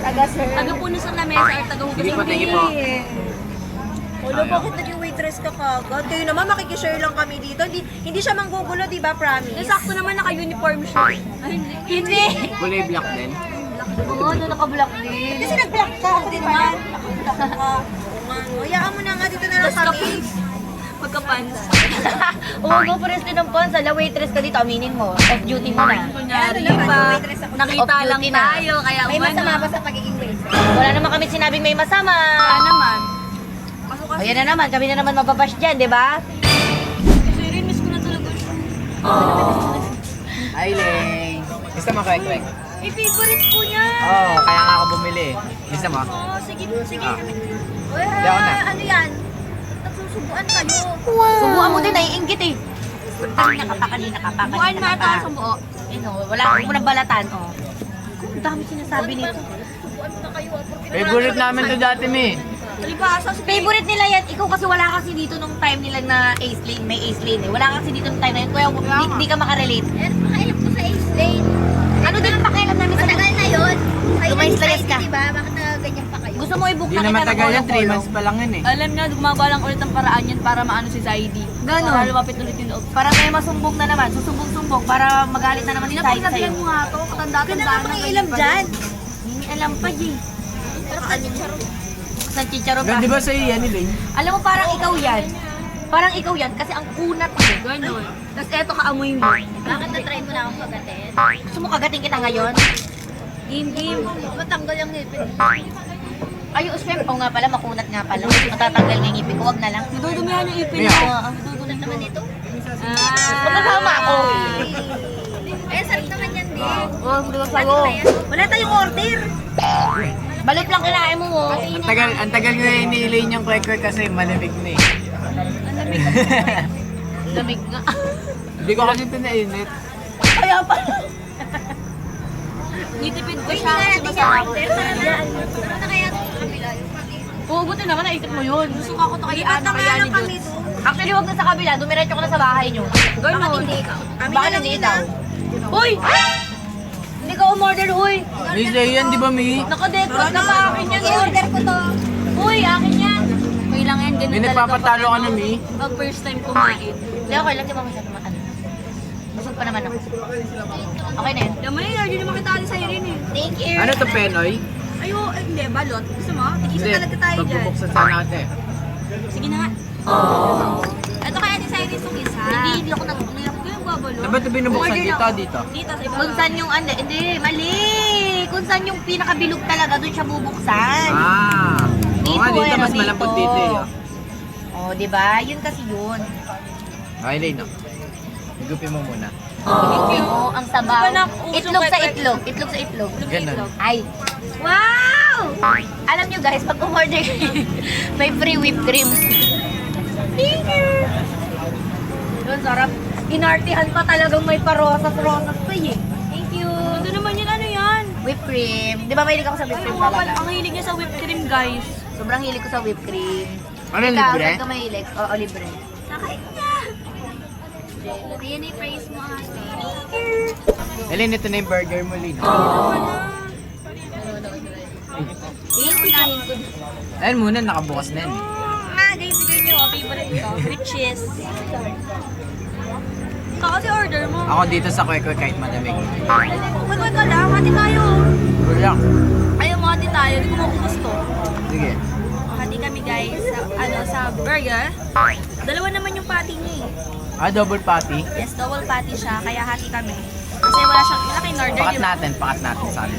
Speaker 2: Taga-serve.
Speaker 1: Taga-puno sa lamesa at taga-hugas
Speaker 3: Sige po,
Speaker 1: ng
Speaker 3: thank you po.
Speaker 4: Ulo, bakit naging waitress ka kagad? Kayo naman makikishare lang kami dito. Hindi siya manggugulo, di ba? Promise.
Speaker 1: Sakto naman naka-uniform siya. Ay,
Speaker 2: Hindi.
Speaker 3: Kulay black din.
Speaker 2: Oo, doon nakablock din.
Speaker 4: Kasi nag-block ka ako din ba? Nag-block ka. Oo nga, no. Hayaan mo na nga, dito na lang kami.
Speaker 1: Pagka-pants.
Speaker 2: Oo, go pares din ng pons. Ala, waitress ka dito, aminin mo. Off duty mo na.
Speaker 1: Kunyari
Speaker 4: Ano naman,
Speaker 1: pa,
Speaker 4: waitress ako.
Speaker 1: nakita
Speaker 2: Off
Speaker 1: lang
Speaker 2: duty na.
Speaker 1: tayo, kaya
Speaker 4: May
Speaker 1: umano.
Speaker 4: masama ba sa pagiging waitress?
Speaker 2: Wala naman kami sinabing may masama.
Speaker 1: Wala naman. Pasok
Speaker 2: O yan na naman, kami na naman mababash dyan, di ba?
Speaker 1: kasi rin, miss ko na talaga siya.
Speaker 3: Hi, Leng. Gusto mo kwek-kwek?
Speaker 1: Eh, favorite ko niya.
Speaker 3: Oo, kaya nga ako bumili. Gusto mo?
Speaker 1: Oh, sige, sige.
Speaker 3: Ah.
Speaker 4: Uy,
Speaker 3: Hindi ako na.
Speaker 4: ano yan? Nagsusubuan kayo.
Speaker 2: Subuan mo din, naiinggit eh. Kanina ka pa, kanina ka pa,
Speaker 1: Buwan
Speaker 2: kanina ka
Speaker 1: mata
Speaker 2: pa.
Speaker 1: sa buo.
Speaker 2: Yun o, wala akong nabalatan, oh. Ang dami sinasabi nito.
Speaker 3: Favorite namin to dati, Mi.
Speaker 1: Palibasa,
Speaker 2: Favorite nila yan. Ikaw kasi wala kasi dito nung time nila na ace lane, may ace lane eh. Wala kasi dito nung time na yun, kaya hindi ka makarelate.
Speaker 4: Eh, makailan ko sa Ace Lane.
Speaker 2: Ano din ang pakialam namin sa
Speaker 4: Matagal na yun. Kayo
Speaker 2: Lumayas-layas ka.
Speaker 4: diba? Bakit ganyan pa kayo?
Speaker 2: Gusto mo i-book
Speaker 3: Hindi
Speaker 2: na
Speaker 3: naman
Speaker 2: kita ng
Speaker 3: tagal yan, 3
Speaker 2: kolong-kolong?
Speaker 3: months pa lang yun eh.
Speaker 1: Alam niya, gumagawa lang ulit ang paraan yan para maano si Zaidi.
Speaker 2: Ganon.
Speaker 1: Para lumapit ulit yung loob.
Speaker 2: Para may masumbong na naman, susumbong-sumbong para magalit na naman si Sai sa'yo.
Speaker 1: Pinapasabihan mo nga to, katanda-tanda
Speaker 4: Kaya nga pangilam dyan.
Speaker 2: Hindi alam pa, Jay.
Speaker 4: Pero ano charo?
Speaker 2: Sa chicharo
Speaker 3: Pero
Speaker 2: pa.
Speaker 3: di ba sa'yo yan, Leng?
Speaker 2: Alam mo, parang ikaw yan. Parang ikaw yan kasi ang kunat mo.
Speaker 1: Ganon. Tapos eto kaamoy mo.
Speaker 4: Bakit na-try mo na akong pagatin?
Speaker 2: Gusto mo kagating kita ngayon?
Speaker 1: Hindi.
Speaker 4: Matanggal yung ngipin.
Speaker 2: Ay, syempre, oo nga pala, makunat nga pala. Matatanggal nga yung ngipin ko, wag na lang.
Speaker 1: Nadudumihan yung ipin
Speaker 3: Meow.
Speaker 1: mo.
Speaker 4: Tulad naman ito.
Speaker 2: Magkasama ako.
Speaker 4: Eh, sarap naman yan, di.
Speaker 2: Oh, hindi ko
Speaker 4: Ano
Speaker 2: sa'yo.
Speaker 4: ba yan? Wala tayong order.
Speaker 2: Balot lang kinain mo, oh.
Speaker 3: Ang tagal nga ni Elaine yung kwek-kwek kasi malamig na eh.
Speaker 2: Lamig nga.
Speaker 3: Hindi ko kasi pinainit.
Speaker 2: Kaya pala.
Speaker 1: Nitipid ko
Speaker 4: Uy,
Speaker 1: siya.
Speaker 4: hindi
Speaker 1: kasi
Speaker 4: natin siya
Speaker 1: masarap.
Speaker 4: order. Ano na kaya ito sa kabila? Yung pati-
Speaker 2: Oo, buti naman, naisip mo yun.
Speaker 1: Gusto ko ako to kay
Speaker 4: Lipat
Speaker 1: Ana,
Speaker 4: na
Speaker 1: kay
Speaker 4: nga
Speaker 1: Ani
Speaker 4: lang kami
Speaker 1: Jude.
Speaker 4: doon.
Speaker 2: Actually, wag na sa kabila. Dumiretso ko na sa bahay nyo.
Speaker 1: Ganon.
Speaker 4: Bakit hindi ikaw? Kami
Speaker 2: Bakit
Speaker 4: na lang
Speaker 2: hindi
Speaker 4: yun,
Speaker 2: ikaw?
Speaker 4: ah.
Speaker 2: Uy! Hindi ka umorder, uy.
Speaker 3: May sa'yo yan, di ba, Mi?
Speaker 2: Naka-deadlock na pa akin yan, uy.
Speaker 4: I-order ko to.
Speaker 2: Uy, akin yan.
Speaker 1: Okay lang yan, ganun
Speaker 3: May
Speaker 1: talaga.
Speaker 3: nagpapatalo ka na, Mi?
Speaker 1: Pag first time kumain.
Speaker 2: Hindi, okay lang. Di ba masyado ano? Busog pa naman ako. Okay na yun.
Speaker 1: Alam mo na yun, yun naman kita sa'yo rin eh.
Speaker 4: Thank you.
Speaker 3: Ano to, Penoy?
Speaker 1: Ayo, hindi, balot. Gusto mo?
Speaker 4: Isa talaga tayo dyan.
Speaker 3: Pagbubuksan sana natin.
Speaker 1: Sige na nga. Ito kaya ni Cyrus yung isa.
Speaker 2: Hindi ako nag...
Speaker 1: Ko yung babalot.
Speaker 3: Ba't ito binubuksan dito, dito?
Speaker 1: Dito sa iba.
Speaker 2: Kung saan yung ano, hindi, mali. Kung saan yung pinakabilog talaga, doon siya bubuksan.
Speaker 3: Ah. Oo nga, dito mas
Speaker 2: dito.
Speaker 3: malambot dito eh.
Speaker 2: Oh, di ba? Yun kasi yun.
Speaker 3: Okay, Elaine, no? Higupin mo muna.
Speaker 2: Oh, ang sabaw.
Speaker 1: Iba na ang uso
Speaker 2: Itlog sa
Speaker 1: kwek-kwek.
Speaker 2: itlog. Itlog sa itlog.
Speaker 3: Ganun.
Speaker 2: Ay. Wow! Alam nyo guys, pag umorder may free whipped cream. Thank you! Yun, sarap. Inartihan pa talagang may parosas-rosas pa eh. Thank you!
Speaker 1: Ito naman yun, ano yan?
Speaker 2: Whipped cream. Di ba mahilig ako sa whipped
Speaker 1: Ay,
Speaker 2: cream
Speaker 1: mga pala,
Speaker 2: talaga?
Speaker 1: ang hilig niya sa whipped cream, guys.
Speaker 2: Sobrang hilig ko sa whipped cream.
Speaker 3: Ano yung
Speaker 2: Ikaw,
Speaker 3: libre?
Speaker 2: saan ka mahilig? Oo, libre.
Speaker 1: Sa kanya.
Speaker 2: Ayan yung praise mo, ate.
Speaker 3: Alin, ito na yung burger mo, Lin.
Speaker 2: Iunahin ko.
Speaker 3: Ayun muna, nakabukas na yan.
Speaker 1: Guys, siguro nyo, favorite ko, which is... Kasi order mo.
Speaker 3: Ako dito sa Kwekwe kahit malamig.
Speaker 1: Wag ka lang, hati tayo.
Speaker 3: Wala.
Speaker 1: Ayaw mo hati tayo, hindi ko gusto.
Speaker 3: Sige.
Speaker 1: Hati kami guys, sa burger. Dalawa naman yung patty niya eh.
Speaker 3: Double patty.
Speaker 1: Yes, double patty siya, kaya hati kami. Kasi wala siyang, wala kayong order,
Speaker 3: Pakat
Speaker 1: di ba?
Speaker 3: natin sa akin.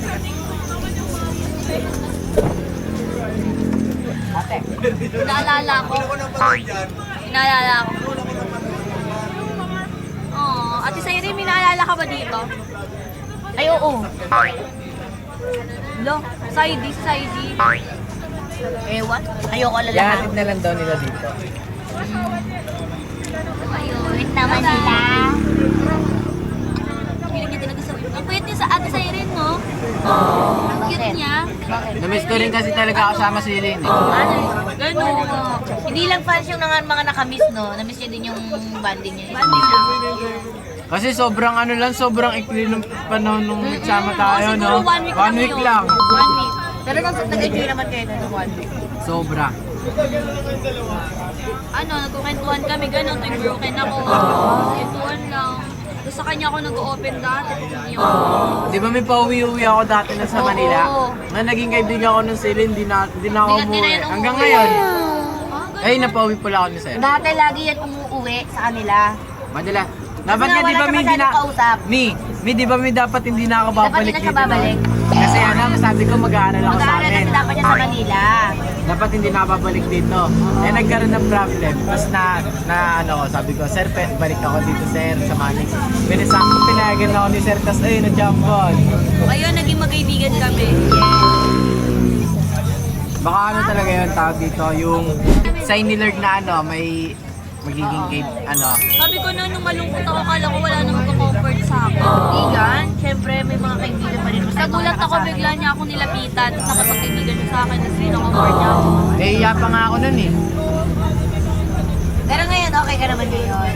Speaker 3: Ate.
Speaker 1: Inaalala ko. Oh, Ate Sayri, may naalala ka ba dito?
Speaker 2: Ay, oo.
Speaker 1: Lo, Saidi.
Speaker 2: Ewan. Ayoko
Speaker 3: Yan,
Speaker 2: lalahan.
Speaker 3: hatid na lang daw nila dito.
Speaker 2: Wait naman sila.
Speaker 1: Ang cute niya sa Ate Sayri, no? Ang cute niya.
Speaker 3: Namiss ko rin kasi talaga kasama si Lin.
Speaker 2: Ano?
Speaker 1: Ganun.
Speaker 2: Hindi lang fans yung mga nakamiss, no? Namiss niya din yung banding niya.
Speaker 1: Banding lang.
Speaker 3: Kasi sobrang sobrang ikli ng panahon nung nagsama tayo,
Speaker 1: Siguro
Speaker 3: no?
Speaker 1: 1 week lang
Speaker 3: 1 week
Speaker 1: yun.
Speaker 3: lang.
Speaker 1: 1 week.
Speaker 2: Pero nag-enjoy naman kayo na 1 week.
Speaker 3: Sobra.
Speaker 1: Nagkukwentuhan kami, ganun. Nag-broken ako. Kwentuhan lang. Tapos sa kanya ako nag-open dati.
Speaker 3: Di ba may pauwi-uwi ako dati na sa
Speaker 2: Oo.
Speaker 3: Manila? Na naging kaibigan ako ng Celine, hindi na ako
Speaker 2: Hindi na
Speaker 3: umuwi.
Speaker 2: yan
Speaker 3: Hanggang
Speaker 2: umuwi.
Speaker 3: ngayon. Ay, napauwi pala ako ni Sir.
Speaker 2: Dati lagi yan umuuwi sa kanila.
Speaker 3: Madala. Dapat
Speaker 2: nga
Speaker 3: nga, di
Speaker 2: wala
Speaker 3: ba
Speaker 2: siya
Speaker 3: may hindi na...
Speaker 2: masyadong kausap.
Speaker 3: Di ba may dapat hindi na ako babalik
Speaker 2: Dapat hindi na siya
Speaker 3: dito, no?
Speaker 2: babalik.
Speaker 3: Kasi sabi ko mag-aaral ako sa
Speaker 2: Mag-aaral
Speaker 3: akin.
Speaker 2: kasi dapat niya sa Manila.
Speaker 3: Dapat hindi na ako babalik dito. Eh, nagkaroon ng problem. Tapos sabi ko, Sir, balik ako dito, Sir, sa Manix. Pinisakto, pinayagan ako ni Sir, tapos na-jumpon.
Speaker 1: Ayun, naging magkaibigan kami.
Speaker 3: Baka talaga yun, tawag dito, yung sign ni Lord na may magiging cave,
Speaker 1: Sabi ko nung malungkot ako, kala ko wala nang magko-comfort sa akin.
Speaker 2: Igan, syempre may mga kaibigan pa rin.
Speaker 1: Nagulat ako, bigla niya ako nilapitan, tapos nakapagkaibigan siya sa akin, tapos rinocomfort niya ako.
Speaker 3: iya pa nga ako nun eh.
Speaker 2: Pero ngayon, okay ka naman ngayon.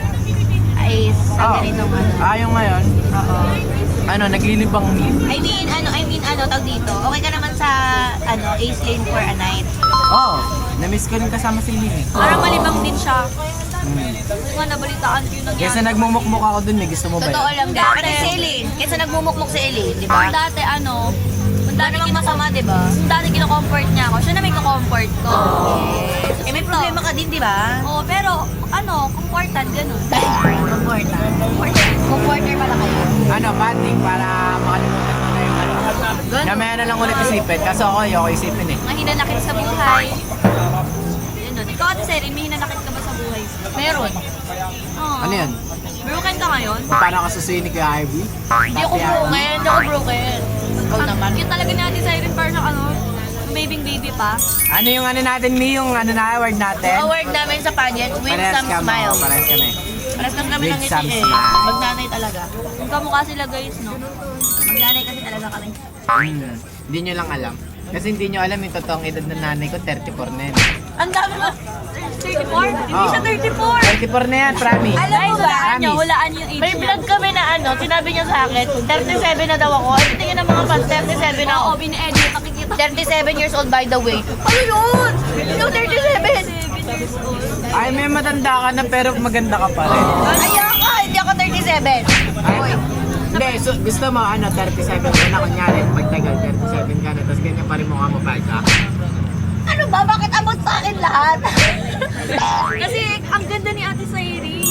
Speaker 2: Ay, sa ganitong
Speaker 3: Yung ngayon,
Speaker 2: Oo.
Speaker 3: naglilibang meet.
Speaker 2: I mean, tawag dito. Okay ka naman sa, Ace Lane for a night.
Speaker 3: Na-miss ko rin kasama si Lily.
Speaker 1: Parang malibang din siya. Kasi nga nabalitaan ko yung
Speaker 3: Kesa
Speaker 1: nangyari.
Speaker 3: nagmumukmuk ako dun, may gusto mo ba
Speaker 2: Totoo
Speaker 3: yun?
Speaker 2: lang dati. Kasi si Eileen. Kesa nagmumukmuk si Eileen, di ba?
Speaker 1: Dati
Speaker 2: Dati namang masama, di ba?
Speaker 1: dati kino-comfort niya ako. Siya na may comfort ko.
Speaker 2: Eh, may problema ka din, di ba?
Speaker 1: Oo, pero comfortan, ganun.
Speaker 2: Comforter pala kayo.
Speaker 3: Banding para makalimutan mo na yung Namaya na lang ulit isipin. Kaso ako, ayoko isipin eh.
Speaker 1: Mga hinanakit sa buhay. Ganun. Ikaw, Ate Serin, may hinanakit ka ba sa buhay?
Speaker 2: Meron.
Speaker 1: Oo.
Speaker 3: Ano yun?
Speaker 1: Broken ka ngayon?
Speaker 3: Paano ka susuyin ni Kuya Ivy?
Speaker 2: Hindi ako broken. Ikaw naman.
Speaker 1: Cute talaga ni Ate Serin, parang baby pa.
Speaker 3: Ano yung natin, Mi? Yung award natin?
Speaker 2: Award namin sa pageant, Win Some Smile.
Speaker 3: Parehas kami.
Speaker 2: Paras lang kami ng
Speaker 3: With some
Speaker 2: ngiti eh.
Speaker 3: smile.
Speaker 2: Magnanay talaga.
Speaker 1: Yung kamukha sila guys, no?
Speaker 2: Magnanay kasi talaga kami.
Speaker 3: Hindi nyo lang alam. Kasi hindi nyo alam yung totoong edad ng nanay ko, 34 na yun.
Speaker 2: Ang dami mo.
Speaker 1: 34? Hindi
Speaker 3: Oo.
Speaker 1: siya 34!
Speaker 3: 34 na yan, promise.
Speaker 2: Alam mo ba?
Speaker 1: Hulaan niyo yung age
Speaker 2: May vlog kami na sinabi niya sa akin, 37 na daw ako. Ay, tingin ng mga fans, 37 na ako.
Speaker 1: Oo, bine-edit, nakikita.
Speaker 2: 37 years old by the way. Ano yun? Ikaw 37?
Speaker 1: 7 years old.
Speaker 3: Ay, may matanda ka na pero maganda ka pa rin.
Speaker 2: Ayoko, hindi ako 37.
Speaker 3: Ay, hindi, so, gusto mo, 37 ka na, kunyari, magtagal, 37 ka na, tapos ganyan pa rin mukha mo bata.
Speaker 2: Ano ba? Bakit abot sa akin lahat?
Speaker 1: Kasi ang ganda ni Ate Sairi.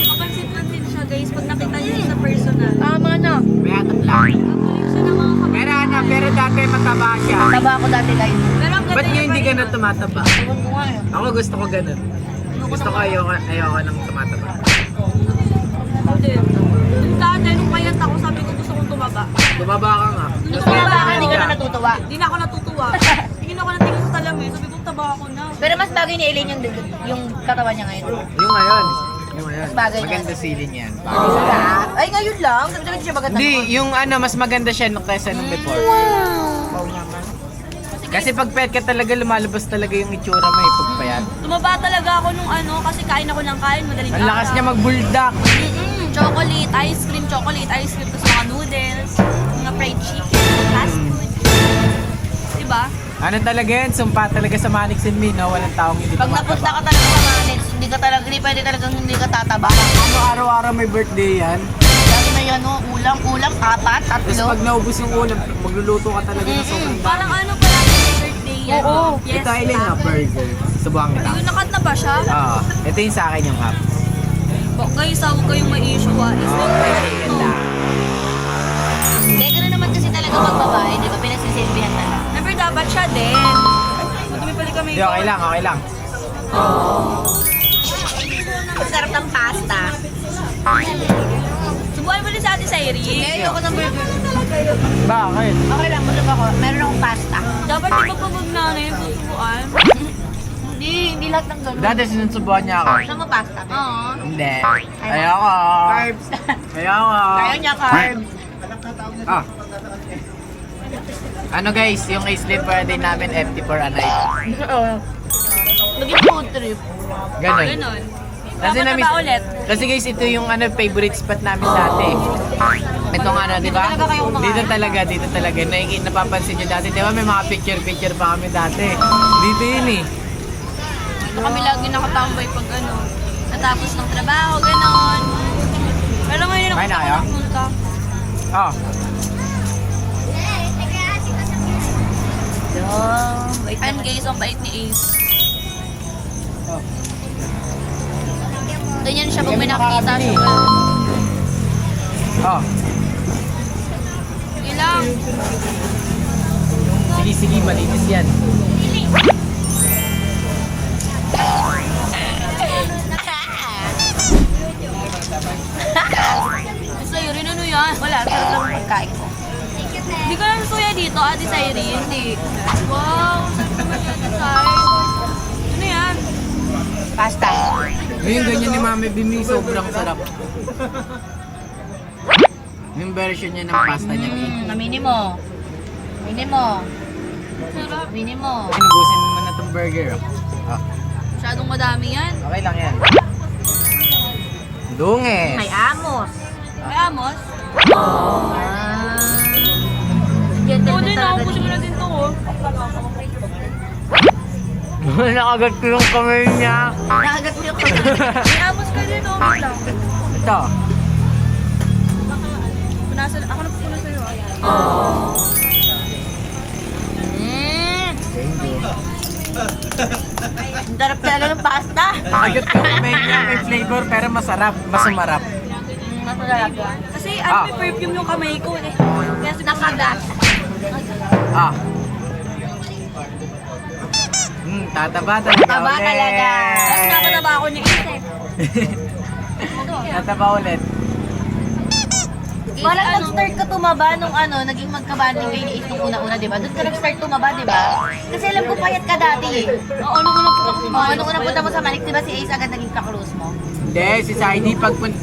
Speaker 1: Kapansin-pansin siya guys pag nakita niyo siya sa personal.
Speaker 2: Tama na.
Speaker 3: May atat lang.
Speaker 1: Ang galing siya ng mga kapatid.
Speaker 3: Pero dati mataba siya.
Speaker 2: Taba ako dati guys.
Speaker 1: Pero ang ganda
Speaker 3: Ba't nyo
Speaker 1: niya
Speaker 3: hindi
Speaker 1: pa rin.
Speaker 3: ganun tumataba?
Speaker 2: Ewan ko nga eh.
Speaker 3: Ako gusto ko ganun. Gusto ko ayoko nang tumataba.
Speaker 1: Ako din. Yung dati, nung payat ako, sabi ko gusto kong tumaba.
Speaker 3: Tumaba ka nga.
Speaker 1: Nung
Speaker 2: Kaya
Speaker 1: tumaba
Speaker 2: baka
Speaker 1: ako,
Speaker 2: hindi ka na natutuwa.
Speaker 1: hindi na ako natutuwa. Tingin ako ng tingin sa salamin, sabi ko taba ako na.
Speaker 2: Pero mas bagay ni Eileen yung katawan niya ngayon.
Speaker 3: Yung ngayon.
Speaker 2: Mas bagay niya.
Speaker 3: Maganda silin yan.
Speaker 2: Ay, ngayon lang. Sabi siya maganda.
Speaker 3: Hindi, yung mas maganda siya nung kaysa nung before. Kasi pag pet ka talaga, lumalabas talaga yung itsura mo pagpayat.
Speaker 1: Tumaba talaga ako nung kasi kain ako ng kain, madaling
Speaker 3: Ang lakas niya mag-bulldog.
Speaker 1: chocolate, ice cream, tapos mga noodles, mga fried chicken, fast food. Diba?
Speaker 3: Ano talaga yan? Sumpa talaga sa Manix and Me, no? Walang taong hindi
Speaker 2: Pag napunta ka talaga sa Manix, hindi pwede talagang hindi ka tataba.
Speaker 3: Ano araw-araw may birthday yan?
Speaker 2: Lagi na yan, no? Ulam, apat,
Speaker 3: Tapos
Speaker 2: tatlo.
Speaker 3: pag naubos yung ulam, magluluto ka talaga ng sobrang dami.
Speaker 1: Parang ano pala yung birthday yan?
Speaker 2: Oo.
Speaker 1: Yes.
Speaker 3: Ito Eileen na burger. Subukan kita.
Speaker 1: Yung nakat na ba siya?
Speaker 3: Oo. Ito yung sa akin yung half.
Speaker 1: Guys, huwag kayong ma-issue ah. Is it perfect to?
Speaker 2: Hindi, gano'n naman kasi talaga magbabae, di ba? Pinagsisilbihan na lang.
Speaker 1: Never dapat siya din. Madumi pala kami.
Speaker 3: Hindi, okay lang, okay lang.
Speaker 2: Ang sarap ng pasta.
Speaker 1: Subukan mo din sa atin sa Iri.
Speaker 2: Ngayon ako ng burger.
Speaker 3: Bakit?
Speaker 2: Okay lang, busog ako. Meron akong pasta.
Speaker 1: Dapat di ba pabag na yun susubuan?
Speaker 2: Hindi lahat ng gano'n.
Speaker 3: Dati sinusubuhan niya ako.
Speaker 2: Gusto mo pasta?
Speaker 1: Oo.
Speaker 3: Hindi. Ayoko.
Speaker 2: Carbs.
Speaker 3: Ayoko.
Speaker 2: Kaya niya carbs.
Speaker 3: Ah. Ano guys, yung Ace birthday namin empty for a night.
Speaker 2: Oo. Naging food trip.
Speaker 3: Ganon.
Speaker 1: Ganon.
Speaker 3: Kasi
Speaker 1: Dapat
Speaker 3: na-miss,
Speaker 1: na ba ulit?
Speaker 3: kasi guys, ito yung favorite spot namin dati. Ito nga na, di ba?
Speaker 2: Dito talaga kayo kumakain.
Speaker 3: Dito talaga. Napapansin nyo dati, di ba may mga picture pa kami dati. Dito yun eh.
Speaker 1: Dito kami lagi nakatambay pag ano, natapos ng trabaho, ganon. Pero ngayon ako
Speaker 3: Kain na kayo?
Speaker 1: nakapunta.
Speaker 3: Oh,
Speaker 1: And guys, ang bait ni Ace. Ganyan siya pag may nakikita siya.
Speaker 3: oh.
Speaker 1: Sige lang.
Speaker 3: Sige, malinis yan.
Speaker 1: Sa'yo rin ano yan?
Speaker 2: Wala, sarap lang ang pagkain ko.
Speaker 1: Hindi ka lang suya dito, Ate Sairi. Hindi. Wow, sarap naman yan, Sai. Ano yan?
Speaker 2: Pasta.
Speaker 3: Yung ganyan ni Mami Bimi, sobrang sarap. Yung version niya ng pasta niya,
Speaker 2: Aminin mo.
Speaker 1: Sarap.
Speaker 3: Inubusin mo na itong burger. Oh.
Speaker 1: Masyadong madami yan.
Speaker 3: Okay lang yan. Dungis.
Speaker 2: May amos.
Speaker 1: May amos.
Speaker 2: Gentle
Speaker 1: Oo
Speaker 2: na
Speaker 1: din,
Speaker 2: talaga
Speaker 1: ako mo
Speaker 2: ni
Speaker 1: na din to. Oh.
Speaker 3: Nakagat ko yung kamay niya.
Speaker 2: Nakagat mo yung kamay.
Speaker 1: May amos ka din, oh. Wait lang.
Speaker 3: Ito.
Speaker 1: Punasan, ako na pupuna sa'yo.
Speaker 2: Ang sarap talaga ng pasta.
Speaker 3: Nakagat ko yung kamay niya. May flavor pero masarap. Masumarap.
Speaker 2: Masarap yan.
Speaker 1: Kasi
Speaker 3: Ah.
Speaker 1: may perfume yung kamay ko eh. Kaya siguro
Speaker 2: Nakagat.
Speaker 3: Ah. Tataba talaga
Speaker 2: Taba
Speaker 3: ulit.
Speaker 2: talaga.
Speaker 1: Tapos napataba ako ni Ace eh.
Speaker 3: Tataba ulit.
Speaker 2: Parang nag-start ka tumaba nung naging magkabanding kayo ni Ace nung una-una, di ba? Doon ka nag-start tumaba, di ba? Kasi alam ko payat ka dati eh.
Speaker 1: Oo, ano ko na punta ko sa
Speaker 2: Oo, nung unang punta mo sa Manix, di ba si Ace agad naging ka-close mo?
Speaker 3: Hindi, si Saidi pagpunta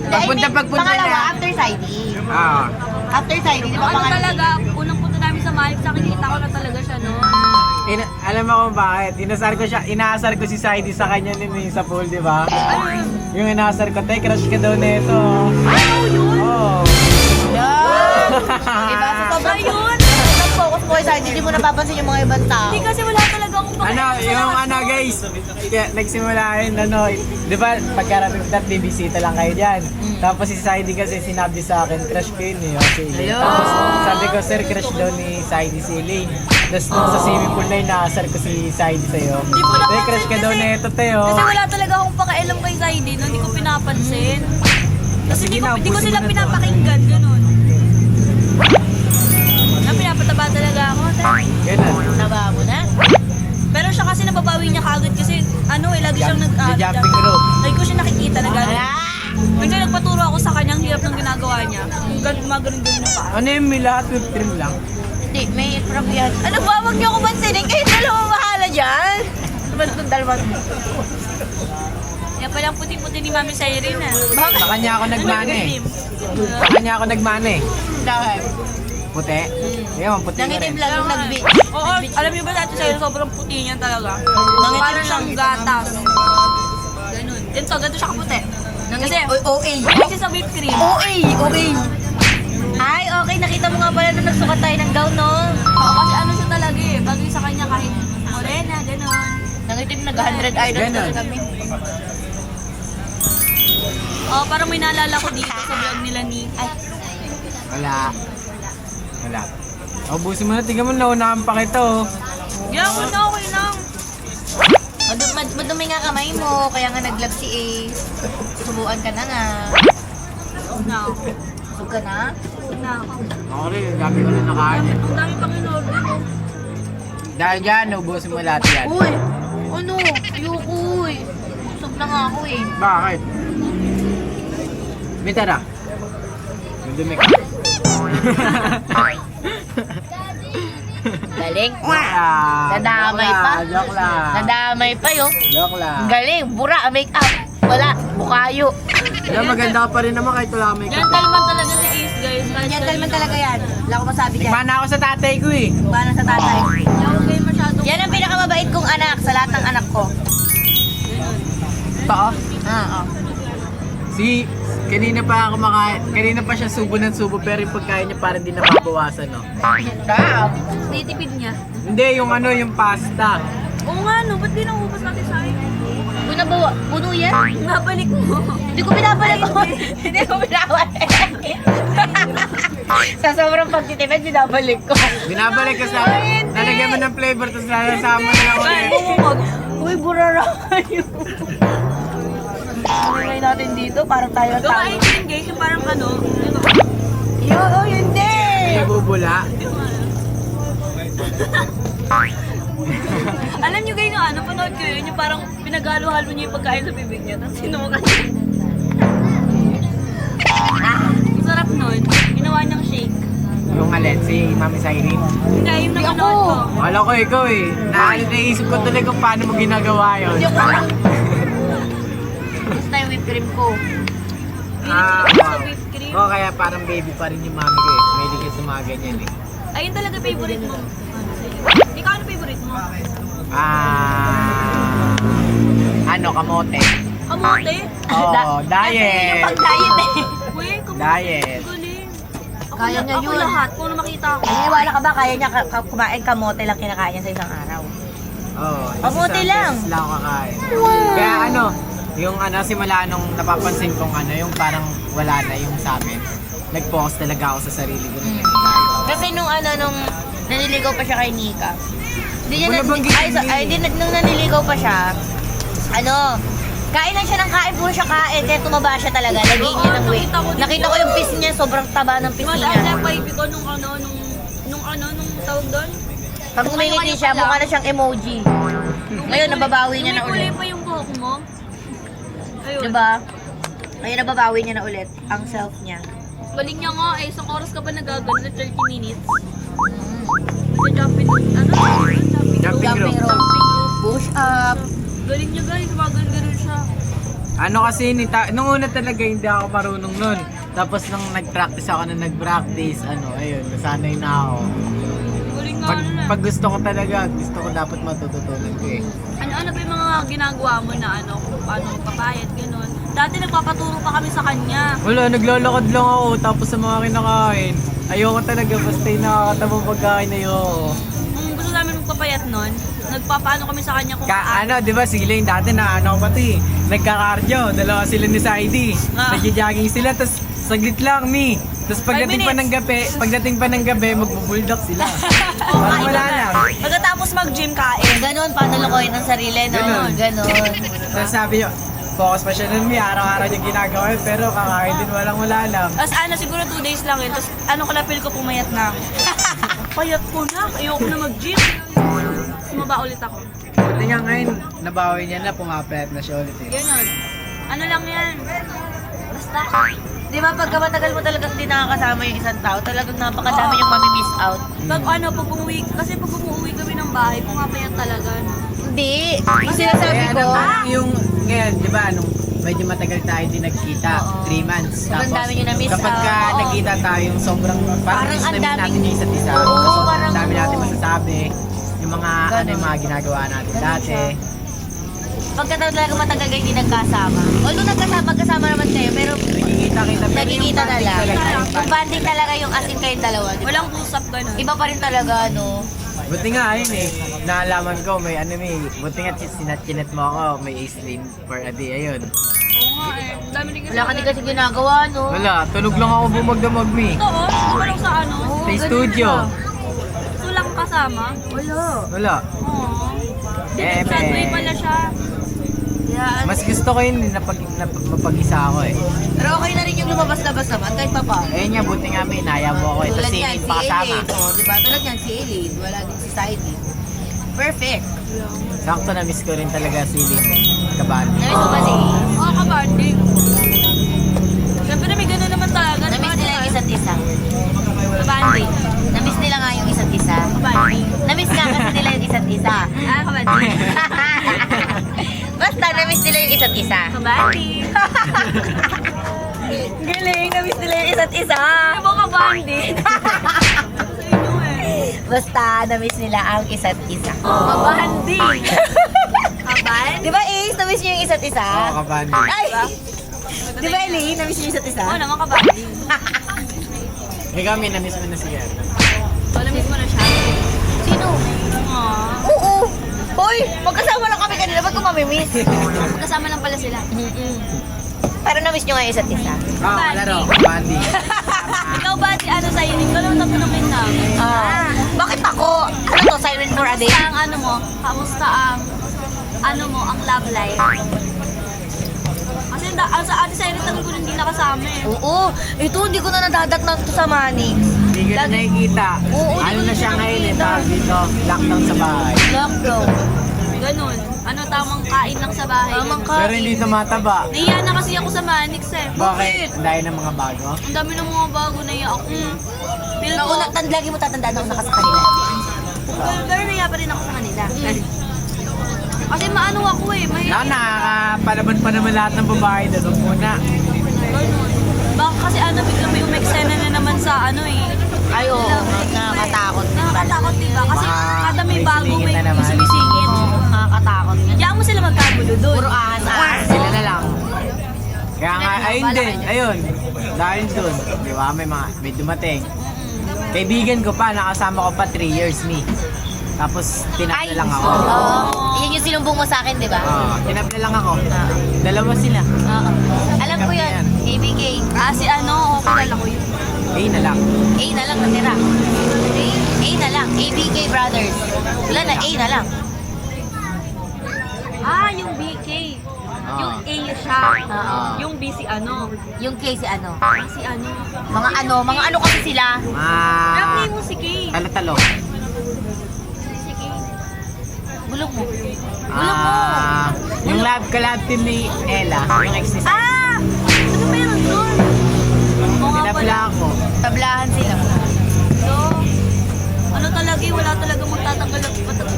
Speaker 2: Pangalawa,
Speaker 3: na.
Speaker 2: after Saidi.
Speaker 3: Ah.
Speaker 2: After Saidi, di ba
Speaker 1: Ano
Speaker 2: pangalan?
Speaker 1: talaga, unang punta namin sa Malik, sa kita ko na talaga siya noon.
Speaker 3: Alam mo kung bakit? Inaasar ko si Saidi sa kanya nun sa pool, di ba? Yung inaasar ko, tay, crush ka daw nito.
Speaker 1: Ano yun?
Speaker 3: Oh.
Speaker 2: Diba? Sa sobrang
Speaker 1: Ayun!
Speaker 2: sobrang focus mo kay Saidi, hindi mo napapansin yung mga ibang tao.
Speaker 1: Hindi kasi wala talaga akong
Speaker 3: Guys, nagsimula yun, di ba, pagkarating dat, bibisita lang kayo dyan. Tapos si Saidi kasi sinabi sa akin, crush ko yun eh, si Elaine. Tapos sabi ko, sir, crush daw ni Saidi si Elaine. Tapos nung sa swimming pool na yun, naasar ko si Saidi sa'yo.
Speaker 1: Hindi ko napansin
Speaker 3: Crush ka daw
Speaker 1: kasi-
Speaker 3: na ito, Teo.
Speaker 1: Kasi wala talaga akong pakialam kay Zaidi, no? Hindi ko pinapansin. Kasi
Speaker 3: Sige na,
Speaker 1: hindi ko
Speaker 3: ubusin
Speaker 1: sila
Speaker 3: mo na to.
Speaker 1: pinapakinggan, ganun. Pinapataba talaga ako.
Speaker 3: Ganun.
Speaker 2: Naba mo na?
Speaker 1: Pero siya kasi nababawi niya kaagad kasi lagi siyang
Speaker 3: The jumping rope.
Speaker 1: Lagi ko siya nakikita na gano'n.
Speaker 2: Ah!
Speaker 1: Minsan nagpaturo ako sa kanya, ang hirap ng ginagawa niya. Gumagano'n-gano'n na pa.
Speaker 3: Ano yung lahat with trim lang?
Speaker 2: Hindi, may prop yan. Ano ba? Huwag niyo ako pansinin. Kayo dalawa mahala dyan. Naman itong dalawa.
Speaker 1: Yan pala ang puti-puti ni Mami Cyrene, ah.
Speaker 3: Sa kanya ako nagmane. Sa kanya ako nagmane.
Speaker 2: Dahil.
Speaker 3: Puti? Yan, puti ka
Speaker 2: Nangitim
Speaker 3: rin.
Speaker 2: lang yung nag-beach.
Speaker 1: Oo, alam niyo ba dati sa'yo, sobrang puti niya talaga.
Speaker 2: Nangitim
Speaker 1: Parang siyang
Speaker 2: lang.
Speaker 1: gatas. Ganun. Ganito siya kaputi.
Speaker 2: Nangitim
Speaker 1: Kasi,
Speaker 2: OA.
Speaker 1: kasi sa whipped cream.
Speaker 2: OA. Ay, okay. Nakita mo nga pala nung nagsukat tayo ng gown, no?
Speaker 1: Oo, kasi ano siya talaga eh. Bagay sa kanya kahit morena, gano'n.
Speaker 2: Nangitim nag-100 idol
Speaker 3: Ganon.
Speaker 2: na kami.
Speaker 1: Oo, parang may naalala ko dito sa vlog nila ni... Ay,
Speaker 3: Wala. Ubusin mo na, tingnan mo, naunahan pa kita oh.
Speaker 1: gawin na, okay lang.
Speaker 2: Madumi nga kamay mo, kaya nga nag-vlog si Ace. Subuan ka na nga.
Speaker 1: No.
Speaker 2: Sub ka na?
Speaker 1: No.
Speaker 3: Ako rin, dami ko na nakain.
Speaker 1: Ang dami pang in-order.
Speaker 3: Dahil dyan, ubusin mo lahat yan.
Speaker 2: Uy! Ano? Ayoko uy. Sub na nga ako eh.
Speaker 3: Bakit? May tara. Madumi ka.
Speaker 2: Galing.
Speaker 3: Ah,
Speaker 2: Nadamay
Speaker 3: joke
Speaker 2: pa.
Speaker 3: lang, Joke lang.
Speaker 2: Nadamay pa yun.
Speaker 3: Joke lang.
Speaker 2: Galing. Bura, make-up. Wala. Bukayo.
Speaker 3: Kaya maganda ka pa rin naman kahit wala may ka.
Speaker 1: Gentleman talaga si Ace, guys. Kahit
Speaker 4: Gentleman talaga yan. Wala ko masabi dyan.
Speaker 3: Tikman ako sa tatay ko eh.
Speaker 4: Bala sa tatay.
Speaker 1: Yung kayo masyadong...
Speaker 2: Yan ang pinakamabait kong anak sa lahat ng anak ko.
Speaker 3: Tao?
Speaker 2: Oo.
Speaker 3: Kanina pa ako kanina pa siya subo ng subo pero yung pagkain niya parang di nababawasan no.
Speaker 1: Nitipid niya.
Speaker 3: Hindi, yung yung pasta.
Speaker 1: Oo nga, no. Ba't di naubos natin sa akin?
Speaker 2: Puno yan?
Speaker 1: Nabalik mo.
Speaker 2: Hindi ko binabalik ko. Hindi ko binabalik. Sa sobrang pagtitipid, binabalik ko.
Speaker 3: Binabalik ka sa lalagyan mo ng flavor tapos lalasama mo na lang ulit.
Speaker 1: Bumumog.
Speaker 2: Uy, burara kayo. Try natin dito, parang tayo ang tao.
Speaker 1: Kumain din, guys. Yung parang ano.
Speaker 2: Hindi.
Speaker 3: Bubula.
Speaker 1: Alam nyo guys yung ano, panood ko yun. Yung parang pinaghalo-halo niya yung pagkain sa bibig niya. Tapos sinubukan niya. Ang sarap nun. Ginawa niyang shake.
Speaker 3: Yung alin, si Mami Cyrene.
Speaker 1: Hindi, yung napanood ko.
Speaker 3: Wala ko ikaw eh. Naisip ko tuloy kung paano mo ginagawa yun.
Speaker 2: Hindi ko alam. Gusto na yung whipped cream ko.
Speaker 1: Pinipili ko sa whipped cream.
Speaker 3: Oo, kaya parang baby pa rin yung mami ko eh. May ligay sa mga ganyan eh.
Speaker 1: Ayun talaga favorite mo. Ikaw ano favorite mo?
Speaker 3: Kamote.
Speaker 1: Kamote?
Speaker 3: Oo, diet.
Speaker 2: Pag-diet eh.
Speaker 1: Uy, kamote.
Speaker 3: Diet.
Speaker 1: Galing. Ako,
Speaker 2: Kaya niya
Speaker 1: ako
Speaker 2: yun.
Speaker 1: lahat. Kung ano makita ako.
Speaker 2: Eh, wala ka ba? Kaya niya kumain kamote lang kinakain niya sa isang araw.
Speaker 3: Oo.
Speaker 2: Kamote
Speaker 3: isang
Speaker 2: lang.
Speaker 3: beses lang ako kakain. Kaya yung simula nung napapansin kong yung parang wala na yung sa amin. Nag-focus talaga ako sa sarili ko.
Speaker 2: Kasi nung naniligaw pa siya kay Nika. Hindi niya
Speaker 3: Wala bang gising
Speaker 2: nung naniligaw pa siya, kain lang siya ng kain, puro siya kain, kaya tumaba siya talaga, lagay niya ng weight. Nakita ko yung piece niya, sobrang taba ng piece
Speaker 1: Mataas
Speaker 2: niya.
Speaker 1: na pipe ko nung tawag doon.
Speaker 2: Pag ngumingiti siya, mukha na siyang emoji. Ngayon, nababawi niya na
Speaker 1: Kulay
Speaker 2: ulit.
Speaker 1: pa yung buhok mo. Ayun.
Speaker 2: Diba? Ngayon, nababawi niya na ulit ang self niya.
Speaker 1: Galing niya nga, isang oras ka pa nagagano na 30 minutes. Sa jumping,
Speaker 3: Jumping
Speaker 2: Jumping
Speaker 3: rope.
Speaker 2: rope. Push up.
Speaker 1: Galing niya guys, gumagano siya.
Speaker 3: Kasi nung una talaga hindi ako marunong nun. Tapos nung nag-practice ako nag-practice, ayun, nasanay na ako.
Speaker 1: Galing nga
Speaker 3: Pag gusto ko talaga, gusto ko dapat matututunan ko eh.
Speaker 1: Ano ba yung mga ginagawa mo na kung paano papayat, gano'n. Dati nagpapaturo pa kami sa kanya.
Speaker 3: Wala, naglalakad lang ako tapos sa mga kinakain. Ayoko talaga, basta yung nakakatabang pagkain na ayoko.
Speaker 1: Kung gusto namin magpapayat nun, nagpapaano kami sa kanya kung
Speaker 3: Di ba sila yung dati na pati, nagka-cardio, dalawa sila ni Saidi. Nagja-jogging sila, tapos saglit lang, Tapos pagdating pa ng gabi, magbo-bulldog sila. Parang wala lang.
Speaker 1: Pagkatapos mag-gym kain.
Speaker 2: Ganon, paano lukoyin ang sarili, no?
Speaker 3: Ganon.
Speaker 2: Ganon.
Speaker 3: Tapos sabi niyo, focus pa siya nun, araw-araw niya ginagawa yun, pero kakain din wala lang.
Speaker 1: Tapos siguro 2 days lang yun. Tapos feel ko pumayat na ako. Payat ko na. Ayoko na mag-gym. Sumaba ulit ako.
Speaker 3: Buti nga ngayon, nabawi niya na, pumapayat na siya ulit eh.
Speaker 1: Ganon. Ano lang yan. Basta.
Speaker 2: Di ba pagka matagal mo talagang hindi nakakasama yung isang tao, talagang napakadami yung mami-miss out.
Speaker 1: Pag umuwi, kasi pag umuwi kami ng bahay, pumapayat talaga.
Speaker 2: Hindi. Yung sinasabi ko,
Speaker 3: Yung ngayon, di ba, nung medyo matagal tayo din nagkita, 3 months.
Speaker 2: Sobrang dami niyo na-miss
Speaker 3: kapag
Speaker 2: out. Oo.
Speaker 3: nagkita tayo, sobrang
Speaker 2: Parang
Speaker 3: miss
Speaker 2: ang
Speaker 3: na miss natin
Speaker 2: daming-
Speaker 3: yung isa't isa.
Speaker 2: Oo,
Speaker 3: Sobrang
Speaker 2: parang-
Speaker 3: dami natin masasabi. Yung mga,
Speaker 2: Ganun.
Speaker 3: yung mga ginagawa natin dati.
Speaker 2: pagka talaga matagal kayo hindi nagkasama. Although magkasama naman kayo,
Speaker 3: nakikita. Pero yung
Speaker 2: Nakikita na
Speaker 3: bonding
Speaker 2: lang.
Speaker 3: talaga,
Speaker 2: Yung banding talaga yung as in kayong dalawa. di ba?
Speaker 1: Walang usap ganun.
Speaker 2: Iba pa rin talaga, no?
Speaker 3: Buti nga ayun eh, naalaman ko may ano may, buti nga sinat mo ako, may ace lane for a day, ayun.
Speaker 1: Oo nga eh. Ang dami din
Speaker 2: Wala ka din kasi ginagawa, no?
Speaker 3: Wala, tulog lang ako bumagdamag mi.
Speaker 1: Ito oh, ako lang sa ano.
Speaker 3: Sa studio.
Speaker 1: Ito lang kasama.
Speaker 3: Wala.
Speaker 1: Oo.
Speaker 3: Eh,
Speaker 1: Subway
Speaker 3: eh.
Speaker 1: pala siya.
Speaker 2: Yan.
Speaker 3: Mas gusto ko yun, mapag-isa ako eh.
Speaker 2: Pero okay na rin yung lumabas-labas naman, kahit pa pa.
Speaker 3: Ayun nga, buti nga may inaya mo ako eh.
Speaker 2: Tulad
Speaker 3: Tapos
Speaker 2: yan,
Speaker 3: si
Speaker 2: si
Speaker 3: pakasama.
Speaker 2: Elaine. Oh, diba? Tulad yan, si Elaine. Wala din si Saidi. Perfect.
Speaker 3: Sakto na miss ko rin talaga si Lynn. Kabali.
Speaker 2: Namiss mo ba si Elaine?
Speaker 1: Oo, kabanding. Siyempre may gano'n naman talaga.
Speaker 2: Namiss nila yung isa't isa.
Speaker 1: Kabanding.
Speaker 2: Namiss nila nga yung isa't isa.
Speaker 1: Kabanding.
Speaker 2: Namiss nga kasi nila yung isa't isa.
Speaker 1: Ah, kabanding.
Speaker 2: Basta namiss nila yung isa't isa.
Speaker 1: Kabanding.
Speaker 2: Galing, namiss nila yung isa't isa.
Speaker 1: Ano mo kabanding?
Speaker 2: Basta namiss nila ang isa't isa.
Speaker 1: Kabanding. Kabanding.
Speaker 2: Di ba Ace, namiss niyo yung isa't isa?
Speaker 3: Oo, kabali.
Speaker 2: Ay! Di ba Elaine, namiss niyo yung isa't isa?
Speaker 1: Oo naman kabanding.
Speaker 3: Ikaw, may na-miss mo na si Gary.
Speaker 1: So, na-miss mo na siya.
Speaker 2: Sino?
Speaker 1: Aww.
Speaker 2: Oo! Hoy! Magkasama lang kami kanina, ba't ko mamimiss?
Speaker 1: Magkasama lang pala sila.
Speaker 2: Pero namiss niyo nga yung isa't isa.
Speaker 3: Oo, laro, kabali.
Speaker 1: Ikaw ba, ano sa'yo? Ikaw lang tatanungin namin.
Speaker 2: Bakit ako? Ano to, Siren for a Day?
Speaker 1: Kamusta ang ano mo? Kamusta ang ano mo, ang love life? Kasi ang sa ate sa'yo, tagal ko hindi nakasama eh.
Speaker 2: Oo! Ito, hindi ko na nadadatnan to sa Manix.
Speaker 3: Hindi ka na nakikita.
Speaker 2: Oo,
Speaker 3: Ano
Speaker 2: hindi
Speaker 3: na
Speaker 2: ko
Speaker 3: siya
Speaker 2: na
Speaker 3: ngayon eh,
Speaker 2: nakikita.
Speaker 3: tawag dito, lockdown sa bahay.
Speaker 2: Lockdown.
Speaker 1: Ganun. Ano, tamang kain lang sa bahay.
Speaker 2: Tamang
Speaker 1: ganun.
Speaker 3: Pero hindi tumataba.
Speaker 1: Nahiya na kasi ako sa Manix eh.
Speaker 3: Bakit? Ang dahil ng mga bago.
Speaker 1: Ang dami ng mga bago na ako. Feel ko,
Speaker 2: Nauna, lagi mo tatandaan ako naka sa kanila.
Speaker 1: pero nahiya pa rin ako sa kanila. Kasi maano ako eh. May,
Speaker 3: Nakakapalaban pa naman lahat ng babae doon. Huwag muna.
Speaker 1: ganun. Baka kasi ano, bigla may umeksena na naman sa ano eh.
Speaker 2: Ay, oo. Nakakatakot din pala.
Speaker 1: Nakakatakot diba? Kasi
Speaker 3: Baka
Speaker 1: kada may
Speaker 3: may
Speaker 1: bago
Speaker 3: silingin
Speaker 1: may
Speaker 3: na naman.
Speaker 1: sumisingit.
Speaker 2: Nakakatakot nga.
Speaker 1: Diyan mo sila magkagulo doon.
Speaker 2: Puro ahas-ahas.
Speaker 3: Sila na lang. Kaya nga, ayun din. Ayun. Dahil doon. Di ba? May dumating. Kaibigan ko pa, nakasama ko pa 3 years ni. Tapos, tinap na lang ako.
Speaker 2: Oo. Yan yung sinumbong mo sa akin, di ba?
Speaker 3: Tinap na lang ako. Dalawa sila.
Speaker 2: Oo. Alam ko yun. ABK.
Speaker 1: Si ano, kilala ko yun.
Speaker 3: Na lang.
Speaker 2: A na lang natira. A na lang. ABK Brothers. Wala na, A na lang.
Speaker 1: Yung BK.
Speaker 3: Ah.
Speaker 1: Yung A siya.
Speaker 2: Ah.
Speaker 1: Yung B si ano.
Speaker 2: Yung K si ano?
Speaker 1: Si ano.
Speaker 2: Mga ano kasi sila.
Speaker 1: Rap name
Speaker 3: Ah.
Speaker 1: mo si K.
Speaker 3: Talo-talo.
Speaker 1: Si K.
Speaker 2: Bulong mo.
Speaker 3: Yung collab team ni Ella. Yung ex ni Sai.
Speaker 1: Ano meron doon? Oo nga pala.
Speaker 3: Tinapla ako.
Speaker 2: Tablahan sila.
Speaker 1: So, ano talaga eh, wala talaga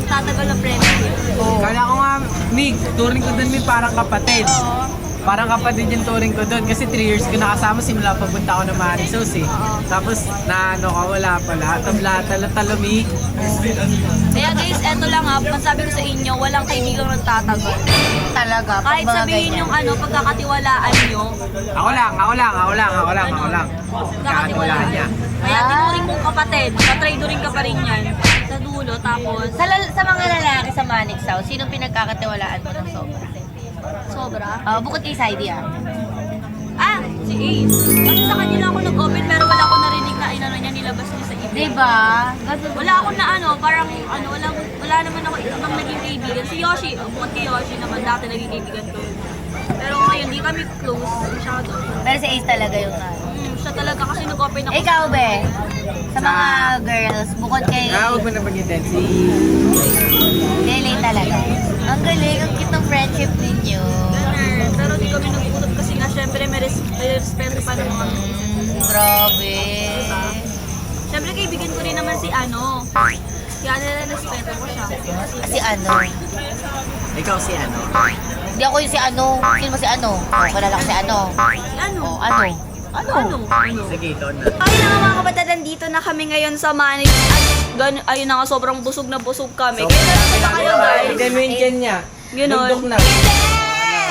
Speaker 1: magtatagal na friendship.
Speaker 3: Kala ko nga, Nick, touring ko doon parang kapatid. Parang kapatid yung touring ko doon kasi 3 years ko nakasama simula papunta ako ng Marisos eh. Tapos na ano ka, wala pala. Tabla, talo-talo,
Speaker 1: Kaya guys, eto lang ha, masabi ko sa inyo, walang kaibigang nagtatagal.
Speaker 2: Talaga. pag
Speaker 1: Kahit
Speaker 2: mga
Speaker 1: sabihin
Speaker 2: ganyan.
Speaker 1: yung ano, pagkakatiwalaan nyo,
Speaker 3: Ako lang. Kakatiwalaan niya.
Speaker 1: kaya tinuring mong kapatid, katraidoring ka pa rin yan sa dulo, tapos
Speaker 2: Sa mga lalaki sa Manix House, sinong pinagkakatiwalaan mo ng sobra?
Speaker 1: sobra.
Speaker 2: Bukod kay Saidi
Speaker 1: Si Ace. Kasi sa kanila ako nag-open pero wala ako narinig na inano niya nilabas niya sa iba.
Speaker 2: Diba?
Speaker 1: Wala ako na ano, parang ano, wala naman ako ibang naging kaibigan. Si Yoshi, bukod kay Yoshi naman, dati naging kaibigan ko yun. Pero ngayon, di kami close masyado.
Speaker 2: Pero si Ace talaga yung
Speaker 1: Siya talaga kasi nag-open ako.
Speaker 2: Ikaw, be? Sa mga girls, bukod kay
Speaker 3: Huwag mo na pag-intend. Si
Speaker 2: Elaine talaga. Ang galing, ang cute ng friendship ninyo.
Speaker 1: Ganun. Pero di kami nag-usap kasi nga syempre may respeto pa ng mga.
Speaker 2: Grabe.
Speaker 1: Syempre kaibigan ko rin naman si ano. Kaya nila-respeto ko siya.
Speaker 2: Si ano?
Speaker 3: ikaw si ano?
Speaker 2: Hindi ako yung si ano. Sino ba si ano? Kilala ko si ano.
Speaker 1: Si ano?
Speaker 2: Ano?
Speaker 1: Ano?
Speaker 3: Sige, ito na.
Speaker 1: Ayun na nga mga kapatid, nandito na kami ngayon sa Manix. Ayun na nga, sobrang busog na busog kami. Kaya na kayo guys.
Speaker 3: Hindi mo yung dyan niya.
Speaker 1: Ganon.
Speaker 3: Bundok na.
Speaker 2: Hindi!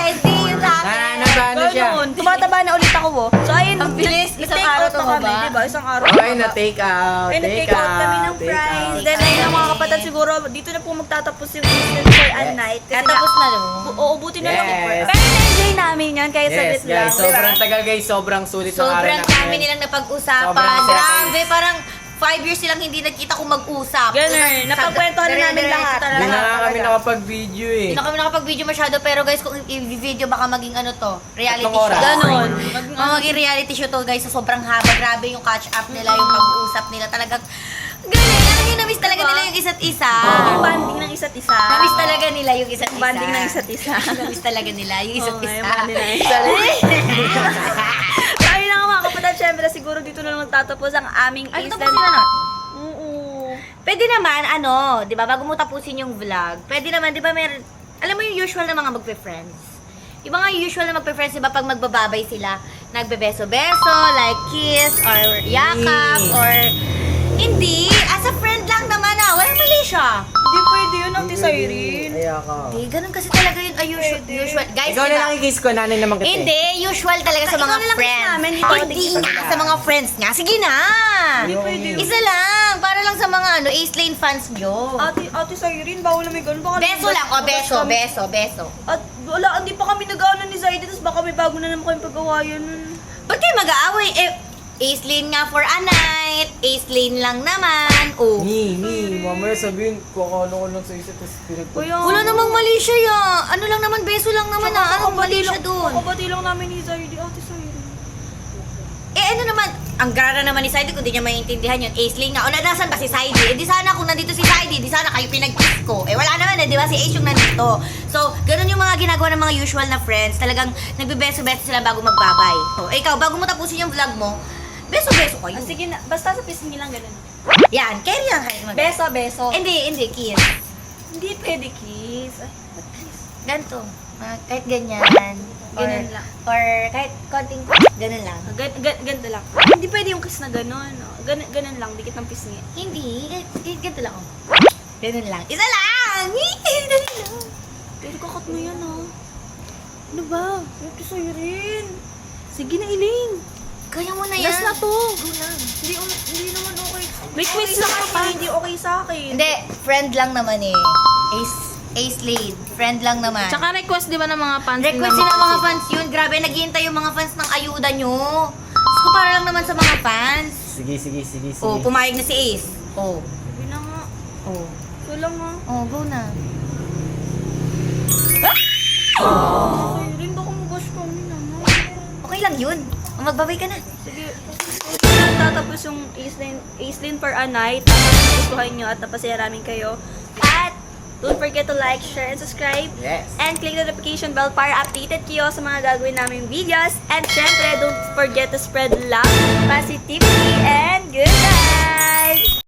Speaker 2: Hindi yun sa
Speaker 3: Nananaba na siya.
Speaker 1: Ganun. Tumataba na ulit ako, oh. So, ayun.
Speaker 2: Ang bilis. Isang
Speaker 1: nag-take
Speaker 2: araw
Speaker 1: out na
Speaker 2: tumaba.
Speaker 1: kami, diba? Isang araw.
Speaker 3: Okay, na-take out.
Speaker 1: Ay, nag-take out kami ng
Speaker 3: take
Speaker 1: prize.
Speaker 3: out.
Speaker 1: Then, ayun ang mga kapatid siguro, dito na po magtatapos yung Eastern for a night. Kasi
Speaker 2: Tapos na no?
Speaker 1: uubutin na lang.
Speaker 3: Yes.
Speaker 1: Pero na-enjoy namin yan, kaya
Speaker 3: Yes,
Speaker 1: saglit lang.
Speaker 3: guys. Sobrang tagal, guys. Sobrang sulit ng araw
Speaker 2: Sobrang
Speaker 3: namin.
Speaker 2: dami nilang napag-usapan.
Speaker 3: Sobrang saya,
Speaker 2: Grabe, parang 5 years silang hindi nagkita kung mag-usap.
Speaker 1: Ganun. Napagkwentuhan na namin lahat.
Speaker 3: Hindi na nga kami nakapag-video eh.
Speaker 2: Hindi na kami nakapag-video masyado, pero guys, kung i-video baka maging ano to, reality
Speaker 3: Tatlong
Speaker 2: show.
Speaker 3: oras.
Speaker 1: Ganun.
Speaker 2: Maging reality show to guys, so sobrang haba. Grabe yung catch up nila, yung pag-uusap nila. Talagang, galing. Alam niyo, na-miss talaga
Speaker 1: Diba?
Speaker 2: nila yung isa't isa.
Speaker 1: Yung banding ng isa't isa.
Speaker 2: Na-miss talaga nila yung isa't isa.
Speaker 1: Banding ng isa't isa.
Speaker 2: Na-miss talaga nila yung isa't
Speaker 1: Oo nga,
Speaker 2: isa.
Speaker 1: yung banding ng isa't isa. Sabi na nga mga kapatid, syempre siguro dito na lang magtatapos ang aming
Speaker 2: Ay,
Speaker 1: Eastern.
Speaker 2: tapos na natin.
Speaker 1: Oo.
Speaker 2: Pwede naman, ano, di ba, bago mo tapusin yung vlog, pwede naman, di ba, meron, alam mo yung usual na mga magpe-friends. Yung mga usual na magpe-friends, di ba, pag magbababay sila, nagbebeso-beso, like kiss, or yakap, or hindi, as a friend lang naman walang mali siya.
Speaker 1: Hindi pwede yun, Ate Cyrene.
Speaker 3: Ay, ako.
Speaker 2: Hindi, ganun kasi talaga yun, usual. Guys,
Speaker 3: Ikaw
Speaker 2: di
Speaker 3: na
Speaker 2: ba?
Speaker 3: lang i-kiss ko, nanay naman kita.
Speaker 2: Hindi, usual talaga sa
Speaker 1: Ikaw
Speaker 2: mga
Speaker 1: na lang kiss
Speaker 2: friends.
Speaker 1: namin, dito ako
Speaker 2: Hindi
Speaker 1: tigil
Speaker 2: nga,
Speaker 3: sa
Speaker 2: sa mga friends nga. Sige na!
Speaker 1: Hindi pwede yun.
Speaker 2: Isa lang, para lang sa mga Ace Lane fans nyo.
Speaker 1: Ate Cyrene, bawal na may ganun. Baka
Speaker 2: Beso lang, beso.
Speaker 1: At wala, hindi pa kami nag-aaway ni Zaidi, tapos baka may bago na naman kami pag-awayan nun.
Speaker 2: Ba't kayo mag-aaway? Ace Lane nga for a night. Ace Lane lang naman. Oh.
Speaker 3: Mamaya sabihin, kukano ko lang sa isa, tapos pinagpag...
Speaker 1: Kuya,
Speaker 2: Wala namang mali siya ya. Ano lang naman, beso lang naman Anong mali siya dun?
Speaker 1: Kakabati lang namin ni Zaidi, Ate Cyrene.
Speaker 2: Ano naman, ang gara naman ni Saidi kung di niya maintindihan yun. Ace Lane nga. O nasan ba si Saidi? Eh di sana kung nandito si Saidi, di sana kayo pinag-kiss ko. Eh wala naman di ba? Si Ace yung nandito. So, ganun yung mga ginagawa ng mga usual na friends. Talagang nagbebeso-beso sila bago magbabay. O, ikaw, bago mo tapusin yung vlog mo, beso-beso kayo.
Speaker 1: Sige na, basta sa pisngi lang ganun.
Speaker 2: Yan, carry lang kayo mag-
Speaker 1: Beso.
Speaker 2: Hindi, kiss.
Speaker 1: Hindi pwede kiss. Ay,
Speaker 2: Ganto. Kahit ganyan.
Speaker 1: Ganun lang.
Speaker 2: Or kahit konting, ganun lang.
Speaker 1: ganito lang. Hindi pwede yung kiss na ganun. Ganun lang, dikit ng pisngi.
Speaker 2: Hindi, ganito lang. Ganun lang. Isa lang! Ganun lang.
Speaker 1: Pero kakat mo yan, ha? Ano ba? Ate Cyrene. Sige na, Iling.
Speaker 2: Kaya mo na yan.
Speaker 1: Last na to.
Speaker 2: Go lang.
Speaker 1: Hindi naman okay. May quiz na kayo pa, hindi okay sa akin.
Speaker 2: Hindi, friend lang naman eh. Ace Lane. Friend lang naman.
Speaker 5: Tsaka request di ba ng mga fans?
Speaker 2: Request din ng mga fans yun. Grabe, naghihintay yung mga fans ng ayuda nyo. Diyos ko, para lang naman sa mga fans.
Speaker 3: Sige.
Speaker 2: Oh, pumayag na si Ace. Oh.
Speaker 1: Sabi na nga.
Speaker 2: Oh.
Speaker 1: Ito lang, ha?
Speaker 2: Oh, go na.
Speaker 1: Cyrene, baka mag-bash kami naman.
Speaker 2: Okay lang yun. Magbabay ka na.
Speaker 1: Sige. Tatapos yung Ace Lane for a night. Tapos nagustuhan nyo at napasaya namin kayo. At don't forget to like, share, and subscribe.
Speaker 3: Yes.
Speaker 1: And click the notification bell para updated kayo sa mga gagawin naming videos. And syempre, don't forget to spread love, positivity, and